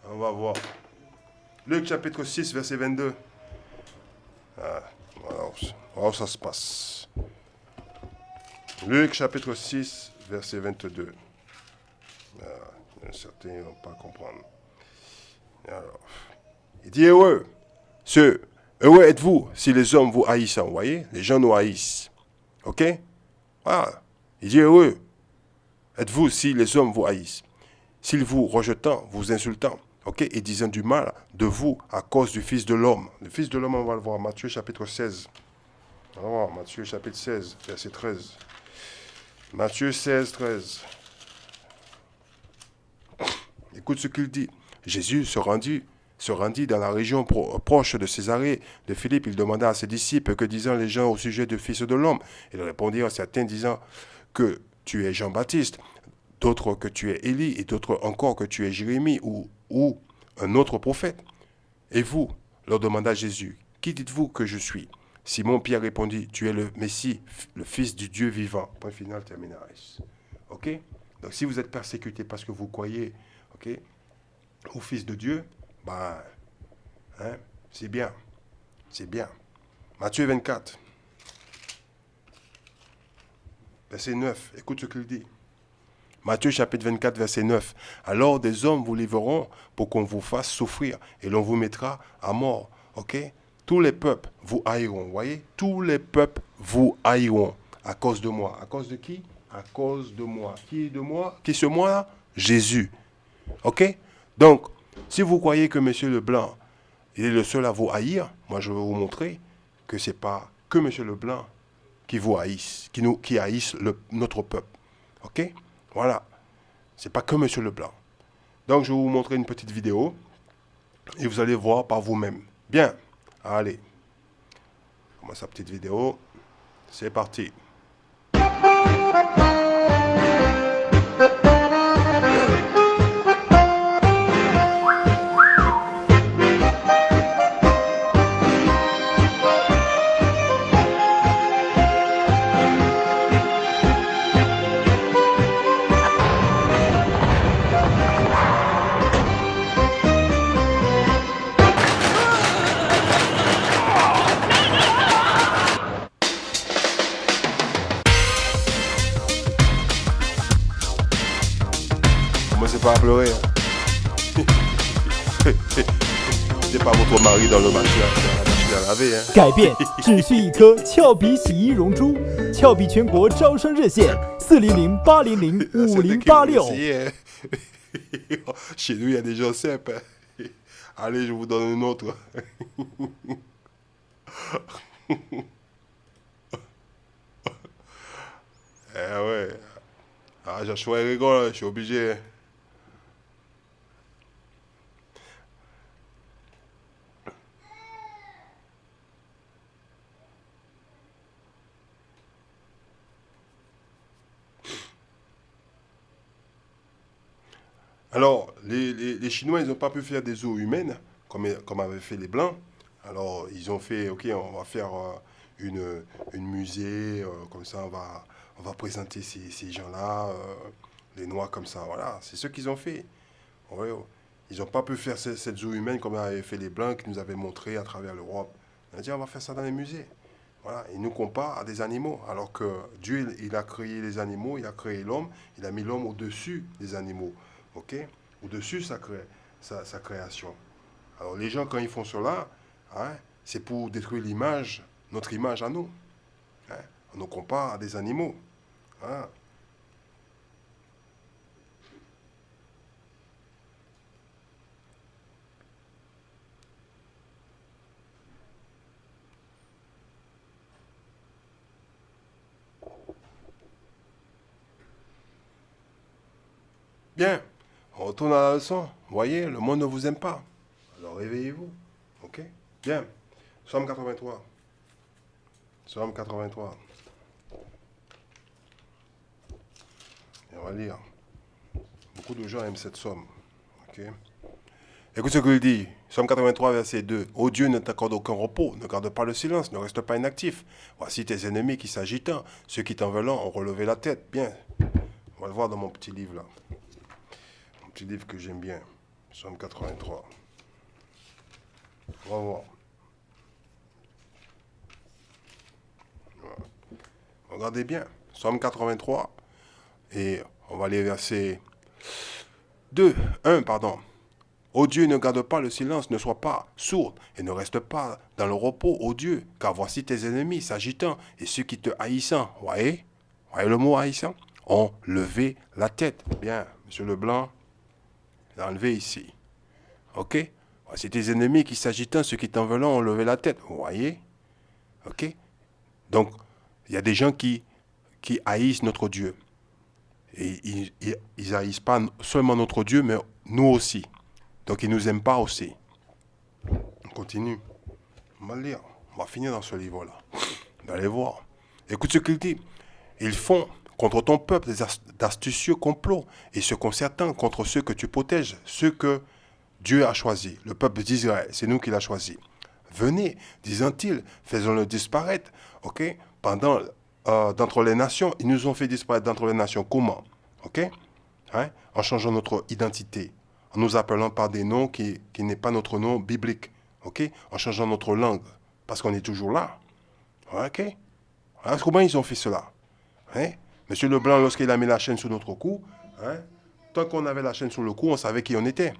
on va voir. Luc chapitre 6, verset 22. Voilà où ça se passe. Luc chapitre 6, verset 22. Certains ne vont pas comprendre. Alors, Il dit heureux. Heureux êtes-vous si les hommes vous haïssent. Vous voyez, les gens nous haïssent. Ok? Voilà. Il dit heureux êtes-vous si les hommes vous haïssent. S'ils vous rejetant, vous insultant, ok, et disant du mal de vous à cause du Fils de l'homme. Le Fils de l'homme, on va le voir, Matthieu chapitre 16. On va voir, Matthieu chapitre 16, verset 13. Matthieu 16, 13. Écoute ce qu'il dit. Jésus se rendit dans la région proche de Césarée de Philippe. Il demanda à ses disciples que disant les gens au sujet du Fils de l'homme. Ils répondirent certains disant que tu es Jean-Baptiste, d'autres que tu es Élie et d'autres encore que tu es Jérémie ou un autre prophète. Et vous, leur demanda Jésus, qui dites-vous que je suis? Simon-Pierre répondit, tu es le Messie, le Fils du Dieu vivant. Point final, terminaris. Ok? Donc si vous êtes persécuté parce que vous croyez, ok, au Fils de Dieu, ben, hein, c'est bien. C'est bien. Matthieu 24, verset 9. Écoute ce qu'il dit. Matthieu chapitre 24, verset 9. Alors des hommes vous livreront pour qu'on vous fasse souffrir et l'on vous mettra à mort. Ok? Tous les peuples vous haïront. Vous voyez? Tous les peuples vous haïront à cause de moi. À cause de qui? À cause de moi. Qui est de moi? Qui est ce moi-là? Jésus. Ok? Donc, si vous croyez que Monsieur Leblanc, il est le seul à vous haïr, moi je vais vous montrer que ce n'est pas que Monsieur Leblanc qui vous haïsse, qui haïsse notre peuple. Ok? Voilà. C'est pas que Monsieur Leblanc. Donc je vais vous montrer une petite vidéo et vous allez voir par vous-même. Bien. Allez. On commence sa petite vidéo. C'est parti. Commencez pas à pleurer. C'est pas votre mari dans la machine à laver. 改变只需一颗俏皮洗衣溶珠，俏皮全国招生热线400-800-5086。Chez nous, il y a des gens simples. Allez, je vous donne une autre. Eh ouais. Ah, Joshua rigole, je suis obligé. Alors, les Chinois, ils n'ont pas pu faire des eaux humaines, comme avaient fait les Blancs. Alors, ils ont fait, ok, on va faire une musée, comme ça, on va présenter ces gens-là, les Noirs comme ça, voilà. C'est ce qu'ils ont fait. Ouais, ouais. Ils n'ont pas pu faire cette eau humaine comme avaient fait les Blancs, qui nous avaient montré à travers l'Europe. On a dit, on va faire ça dans les musées. Voilà, ils nous comparent à des animaux, alors que Dieu, il a créé les animaux, il a créé l'homme, il a mis l'homme au-dessus des animaux. Ok, au-dessus sa création. Alors les gens, quand ils font cela, hein, c'est pour détruire notre image à nous. Hein. On nous compare à des animaux. Hein. Bien, on retourne à la leçon. Vous voyez, le monde ne vous aime pas. Alors réveillez-vous. Ok? Bien. Psaume 83. Psaume 83. Et on va lire. Beaucoup de gens aiment cette somme. Ok? Écoute ce qu'il dit. Psaume 83, verset 2. Ô Dieu, ne t'accorde aucun repos, ne garde pas le silence, ne reste pas inactif. Voici tes ennemis qui s'agitent, ceux qui t'en veulent ont relevé la tête. Bien. On va le voir dans mon petit livre là. Mon petit livre que j'aime bien. Psaume 83. On va voir. Voilà. Regardez bien. Psaume 83. Et on va aller verset 2. 1, pardon. Ô Dieu, ne garde pas le silence, ne sois pas sourde et ne reste pas dans le repos, ô Dieu, car voici tes ennemis s'agitant et ceux qui te haïssant. Voyez le mot haïssant? Ont levé la tête. Bien, monsieur Leblanc, il a enlevé ici. Ok? Voici tes ennemis qui s'agitant, ceux qui t'en veulent ont levé la tête. Vous voyez? Ok? Donc, il y a des gens qui haïssent notre Dieu. Et ils haïssent pas seulement notre Dieu, mais nous aussi. Donc, ils ne nous aiment pas aussi. On continue. On va le lire. On va finir dans ce livre-là. Vous allez voir. Écoute ce qu'il dit. Ils font contre ton peuple d'astucieux complots et se concertant contre ceux que tu protèges, ceux que Dieu a choisis, le peuple d'Israël. C'est nous qui l'a choisi. Venez, disant-ils, faisons-le disparaître. Ok? D'entre les nations, ils nous ont fait disparaître d'entre les nations. Comment? Ok? En changeant notre identité. En nous appelant par des noms qui n'est pas notre nom biblique. Ok? En changeant notre langue. Parce qu'on est toujours là. Ok? Alors, comment ils ont fait cela? Monsieur Leblanc, lorsqu'il a mis la chaîne sur notre cou, tant qu'on avait la chaîne sur le cou, on savait qui on était.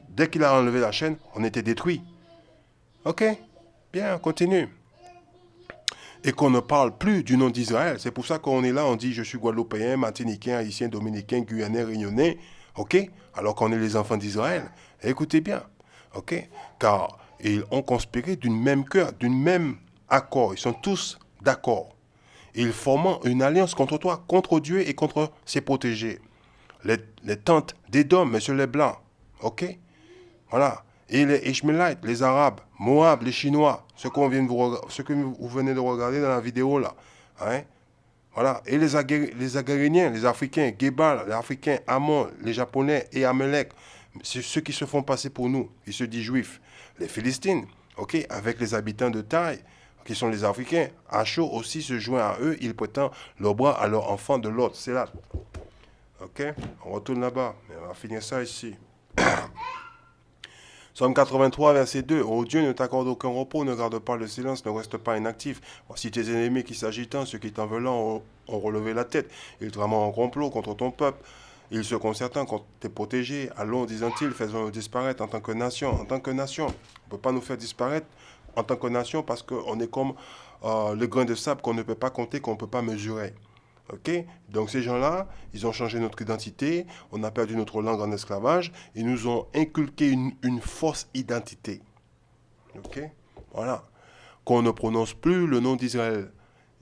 Dès qu'il a enlevé la chaîne, on était détruit. Ok? Bien, on continue. Et qu'on ne parle plus du nom d'Israël. C'est pour ça qu'on est là, on dit je suis guadeloupéen, martiniquais, haïtien, dominicain, guyanais, réunionnais. Ok? Alors qu'on est les enfants d'Israël. Écoutez bien. Ok? Car ils ont conspiré d'une même cœur, d'une même accord. Ils sont tous d'accord. Ils forment une alliance contre toi, contre Dieu et contre ses protégés. Les tentes d'Édom, monsieur les Blancs. Ok? Voilà. Et les Ishmaélites, les Arabes, Moab, les Chinois, ce que vous venez de regarder dans la vidéo là. Voilà. Et les Agaréniens, les Africains, Gebal, les Africains, Ammon, les Japonais et Amalek, c'est ceux qui se font passer pour nous, qui se disent juifs. Les Philistines, ok, avec les habitants de taille, qui sont les Africains. Achou aussi se joint à eux, ils prêtent leur bras à leurs enfants de l'autre. C'est là. Ok, on retourne là-bas. On va finir ça ici. Psaume 83, verset 2. Ô Dieu, ne t'accorde aucun repos, ne garde pas le silence, ne reste pas inactif. Voici tes ennemis qui s'agitant, ceux qui t'en veulent ont relevé la tête. Ils trament en complot contre ton peuple. Ils se concertant contre tes protégés. Allons, disant-ils, faisons-le disparaître en tant que nation. En tant que nation, on ne peut pas nous faire disparaître en tant que nation parce qu'on est comme le grain de sable qu'on ne peut pas compter, qu'on ne peut pas mesurer. Ok? Donc ces gens-là, ils ont changé notre identité, on a perdu notre langue en esclavage, ils nous ont inculqué une fausse identité. Ok? Voilà. Qu'on ne prononce plus le nom d'Israël.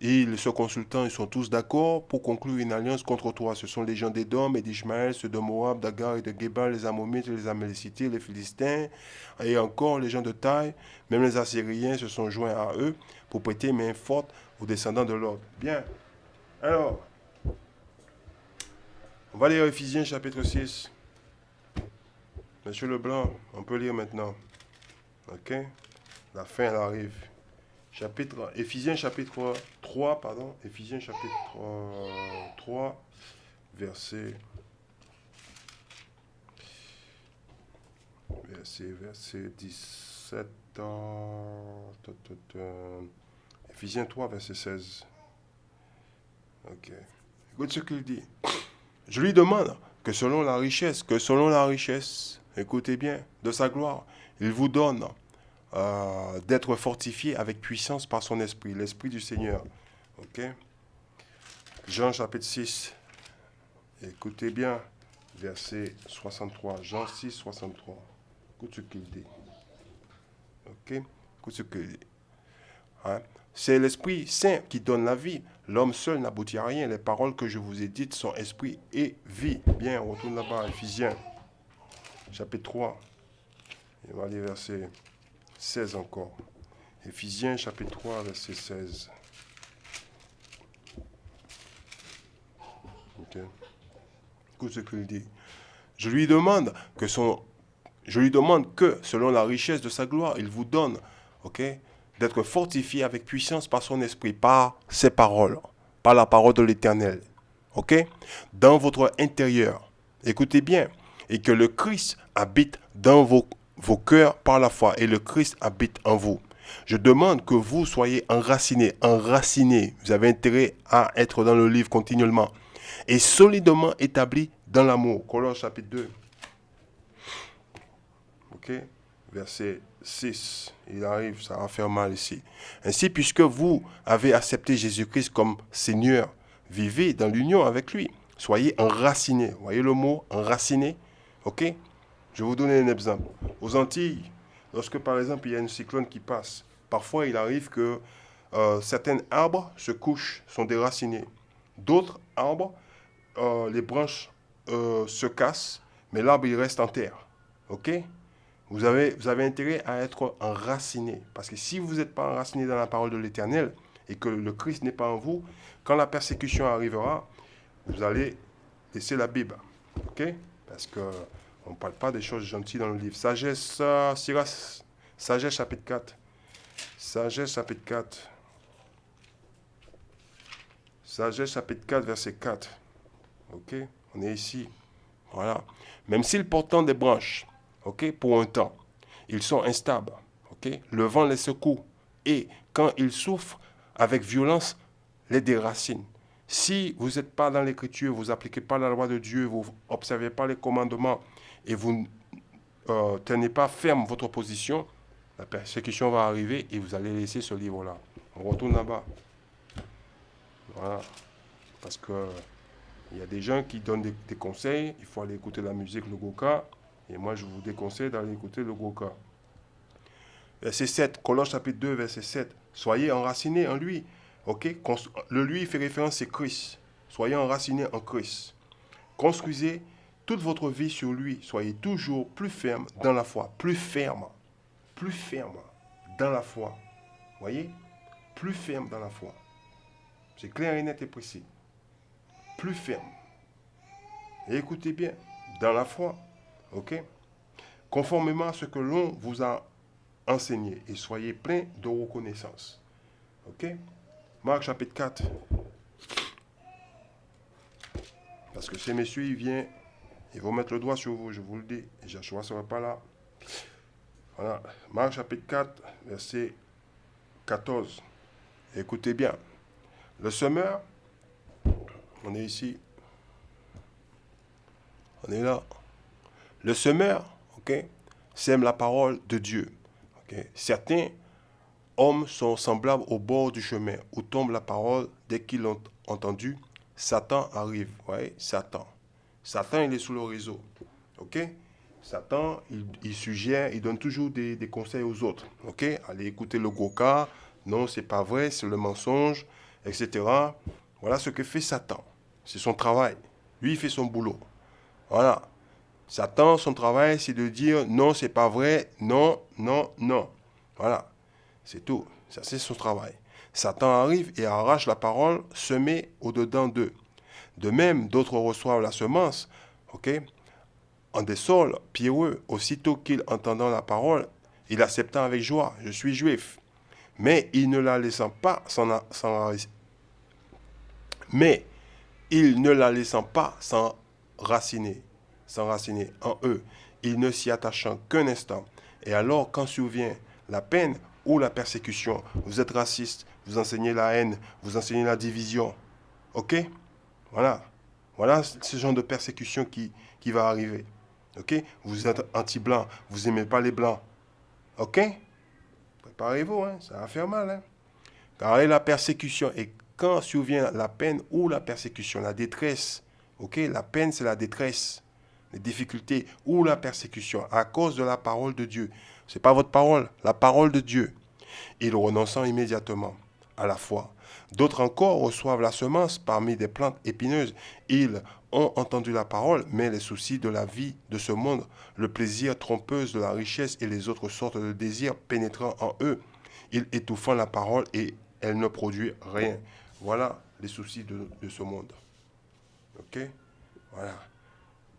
Et se consultant, ils sont tous d'accord pour conclure une alliance contre toi. Ce sont les gens d'Édom et d'Ishmaël, ceux de Moab, d'Agar et de Gebal, les Ammonites, les Amalecites, les Philistins, et encore les gens de taille, même les Assyriens se sont joints à eux pour prêter main forte aux descendants de l'ordre. Bien. Alors, on va lire Éphésiens chapitre 6. Monsieur Leblanc, on peut lire maintenant. Ok? La fin, elle arrive. Éphésiens chapitre 3, Éphésiens chapitre 3, verset 17. Éphésiens 3, verset 16. Ok. Écoute ce qu'il dit. Je lui demande que selon la richesse, écoutez bien, de sa gloire, il vous donne d'être fortifié avec puissance par son esprit, l'esprit du Seigneur. Ok? Jean chapitre 6, écoutez bien, verset 63. Jean 6, 63. Écoute ce qu'il dit. Ok? Écoute ce qu'il dit. C'est l'Esprit Saint qui donne la vie. L'homme seul n'aboutit à rien. Les paroles que je vous ai dites sont esprit et vie. Bien, on retourne là-bas, Éphésiens, chapitre 3. Et on va lire verset 16 encore. Éphésiens, chapitre 3, verset 16. Ok. Écoute ce qu'il dit. Je lui demande que, selon la richesse de sa gloire, il vous donne, ok, d'être fortifié avec puissance par son esprit, par ses paroles, par la parole de l'Éternel. Ok? Dans votre intérieur. Écoutez bien. Et que le Christ habite dans vos cœurs par la foi. Et le Christ habite en vous. Je demande que vous soyez enracinés. Vous avez intérêt à être dans le livre continuellement. Et solidement établis dans l'amour. Colosse chapitre 2. Ok? Verset 6. Il arrive, ça va faire mal ici. Ainsi, puisque vous avez accepté Jésus-Christ comme Seigneur, vivez dans l'union avec lui. Soyez enracinés. Vous voyez le mot enraciné? Ok? Je vais vous donner un exemple. Aux Antilles, lorsque par exemple il y a une cyclone qui passe, parfois il arrive que certains arbres se couchent, sont déracinés. D'autres arbres, les branches se cassent, mais l'arbre il reste en terre. Ok? Vous avez intérêt à être enraciné. Parce que si vous n'êtes pas enraciné dans la parole de l'Éternel et que le Christ n'est pas en vous, quand la persécution arrivera, vous allez laisser la Bible. Ok? Parce qu'on ne parle pas des choses gentilles dans le livre. Sagesse, Sagesse chapitre 4. Sagesse chapitre 4. Sagesse chapitre 4, verset 4. Ok? On est ici. Voilà. Même s'ils portent des branches, ok, pour un temps, ils sont instables. Ok? Le vent les secoue. Et quand ils souffrent avec violence, les déracinent. Si vous n'êtes pas dans l'écriture, vous n'appliquez pas la loi de Dieu, vous n'observez pas les commandements et vous ne tenez pas ferme votre position, la persécution va arriver et vous allez laisser ce livre-là. On retourne là-bas. Voilà. Parce que il y a des gens qui donnent des conseils. Il faut aller écouter la musique, le Goka. Et moi, je vous déconseille d'aller écouter le Goka. Verset 7, Colosse chapitre 2, verset 7. Soyez enracinés en lui. Ok? Le lui fait référence à Christ. Soyez enracinés en Christ. Construisez toute votre vie sur lui. Soyez toujours plus ferme dans la foi. Plus ferme dans la foi. Voyez? Plus ferme dans la foi. C'est clair et net et précis. Plus ferme. Et écoutez bien, dans la foi. Ok? Conformément à ce que l'on vous a enseigné. Et soyez plein de reconnaissance. Ok? Marc chapitre 4. Parce que ces messieurs, ils vont mettre le doigt sur vous, je vous le dis. Et Joshua ne sera pas là. Voilà. Marc chapitre 4, verset 14. Écoutez bien. Le semeur, on est ici. On est là. Le semeur, ok, sème la parole de Dieu. Okay? Certains hommes sont semblables au bord du chemin où tombe la parole. Dès qu'ils l'ont entendu, Satan arrive. Ouais, Satan. Satan, il est sous le réseau. Ok? Satan, il suggère, il donne toujours des conseils aux autres. Ok? Allez écouter le Goka. Non, c'est pas vrai, c'est le mensonge, etc. Voilà ce que fait Satan. C'est son travail. Lui, il fait son boulot. Voilà. Satan, son travail, c'est de dire non, c'est pas vrai, non, non, non. Voilà. C'est tout. Ça, c'est son travail. Satan arrive et arrache la parole semée au-dedans d'eux. De même, d'autres reçoivent la semence, ok, en des sols pierreux, aussitôt qu'ils entendant la parole, ils l'acceptant avec joie. Je suis juif. Mais ils ne la laissant pas s'enraciner en eux, ils ne s'y attachant qu'un instant. Et alors, quand survient la peine ou la persécution, vous êtes raciste, vous enseignez la haine, vous enseignez la division. Ok? Voilà. Voilà ce genre de persécution qui va arriver. Ok? Vous êtes anti-blanc, vous n'aimez pas les blancs. Ok? Préparez-vous, hein? Ça va faire mal. Hein? Car la persécution, et quand survient la peine ou la persécution, la détresse, ok? La peine, c'est la détresse, les difficultés ou la persécution à cause de la parole de Dieu. Ce n'est pas votre parole, la parole de Dieu. Ils renonçant immédiatement à la foi. D'autres encore reçoivent la semence parmi des plantes épineuses. Ils ont entendu la parole, mais les soucis de la vie de ce monde, le plaisir trompeuse de la richesse et les autres sortes de désirs pénétrant en eux, ils étouffant la parole et elle ne produit rien. Voilà les soucis de ce monde. Ok? Voilà.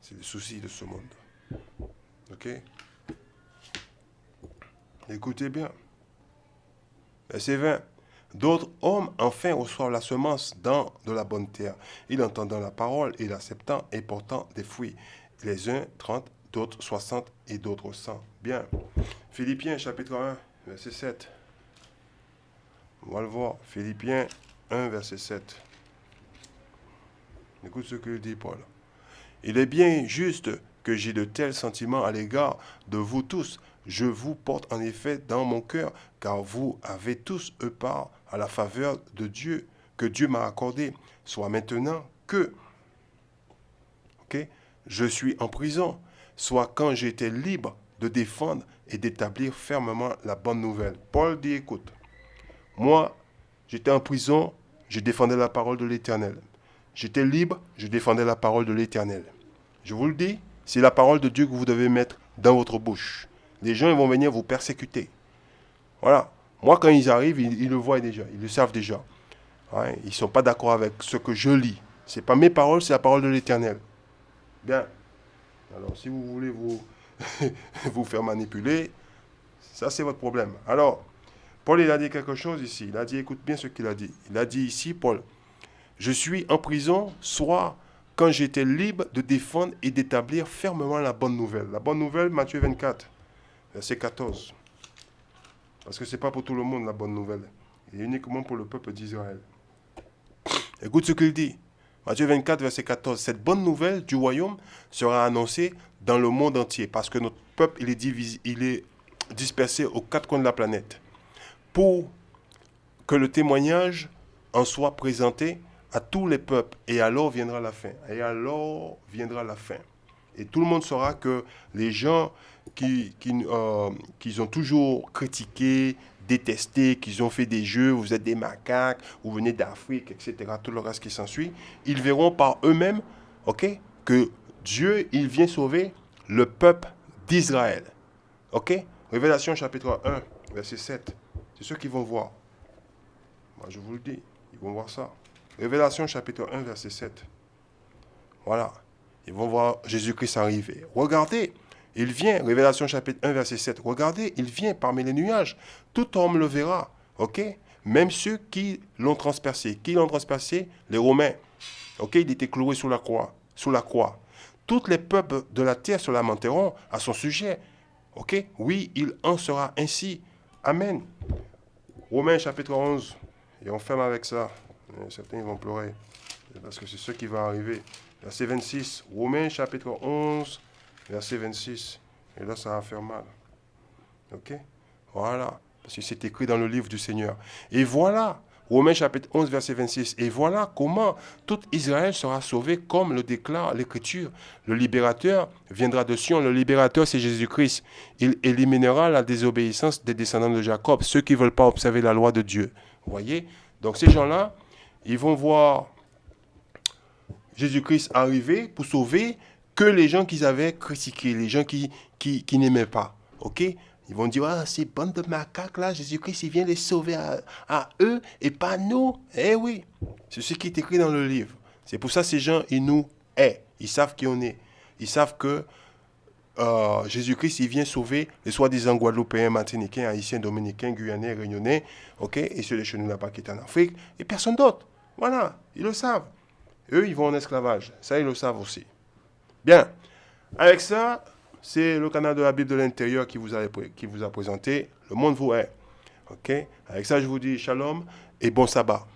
C'est les soucis de ce monde. Ok? Écoutez bien. Verset 20. D'autres hommes, enfin, reçoivent la semence dans de la bonne terre. Ils entendant la parole et l'acceptant et portant des fruits. Les uns 30, d'autres 60 et d'autres 100. Bien. Philippiens chapitre 1, verset 7. On va le voir. Philippiens 1, verset 7. Écoute ce que dit Paul. Il est bien juste que j'ai de tels sentiments à l'égard de vous tous. Je vous porte en effet dans mon cœur, car vous avez tous eu part à la faveur de Dieu, que Dieu m'a accordé. Soit maintenant que je suis en prison, soit quand j'étais libre de défendre et d'établir fermement la bonne nouvelle. Paul dit, écoute, moi, j'étais en prison, je défendais la parole de l'Éternel. J'étais libre, je défendais la parole de l'Éternel. Je vous le dis, c'est la parole de Dieu que vous devez mettre dans votre bouche. Les gens ils vont venir vous persécuter. Voilà. Moi, quand ils arrivent, ils le voient déjà, ils le savent déjà. Ouais, ils ne sont pas d'accord avec ce que je lis. Ce n'est pas mes paroles, c'est la parole de l'Éternel. Bien. Alors, si vous voulez vous faire manipuler, ça, c'est votre problème. Alors, Paul, il a dit quelque chose ici. Il a dit, écoute bien ce qu'il a dit. Il a dit ici, Paul, je suis en prison, soit quand j'étais libre de défendre et d'établir fermement la bonne nouvelle. La bonne nouvelle, Matthieu 24, verset 14. Parce que ce n'est pas pour tout le monde la bonne nouvelle. Il est uniquement pour le peuple d'Israël. Écoute ce qu'il dit. Matthieu 24, verset 14. Cette bonne nouvelle du royaume sera annoncée dans le monde entier. Parce que notre peuple, il est dispersé aux quatre coins de la planète. Pour que le témoignage en soit présenté à tous les peuples. Et alors viendra la fin. Et alors viendra la fin. Et tout le monde saura que les gens qui ont toujours critiqué, détesté, qu'ils ont fait des jeux, vous êtes des macaques, vous venez d'Afrique, etc., tout le reste qui s'ensuit, ils verront par eux-mêmes, que Dieu, il vient sauver le peuple d'Israël. Révélation chapitre 1, verset 7. C'est ceux qui vont voir. Moi, je vous le dis, ils vont voir ça. Révélation chapitre 1, verset 7. Voilà. Ils vont voir Jésus-Christ arriver. Regardez, il vient, Révélation chapitre 1, verset 7. Regardez, il vient parmi les nuages. Tout homme le verra. Même ceux qui l'ont transpercé. Qui l'ont transpercé? Les Romains. Il était cloué sous la croix. Tous les peuples de la terre se lamenteront à son sujet. Oui, il en sera ainsi. Amen. Romains chapitre 11. Et on ferme avec ça. Certains ils vont pleurer. Parce que c'est ce qui va arriver. Verset 26. Romains chapitre 11. Verset 26. Et là, ça va faire mal. Voilà. Parce que c'est écrit dans le livre du Seigneur. Et voilà. Romains chapitre 11, verset 26. Et voilà comment tout Israël sera sauvé comme le déclare l'Écriture. Le libérateur viendra de Sion. Le libérateur, c'est Jésus-Christ. Il éliminera la désobéissance des descendants de Jacob, ceux qui ne veulent pas observer la loi de Dieu. Vous voyez? Donc ces gens-là, ils vont voir Jésus-Christ arriver pour sauver que les gens qu'ils avaient critiqués, les gens qui n'aimaient pas. Ils vont dire, ces bandes de macaques là, Jésus-Christ, il vient les sauver à eux et pas nous. Eh oui, c'est ce qui est écrit dans le livre. C'est pour ça que ces gens, ils nous haïssent. Ils savent qui on est. Ils savent que Jésus-Christ, il vient sauver les soi-disant Guadeloupéens, Martiniquais, Haïtiens, Dominicains, Guyanais, Réunionnais, et ceux de chez nous là-bas qui sont en Afrique, et personne d'autre. Voilà, ils le savent. Eux, ils vont en esclavage. Ça, ils le savent aussi. Bien. Avec ça, c'est le canal de la Bible de l'intérieur qui vous a présenté. Le monde vous est. Avec ça, je vous dis shalom et bon sabbat.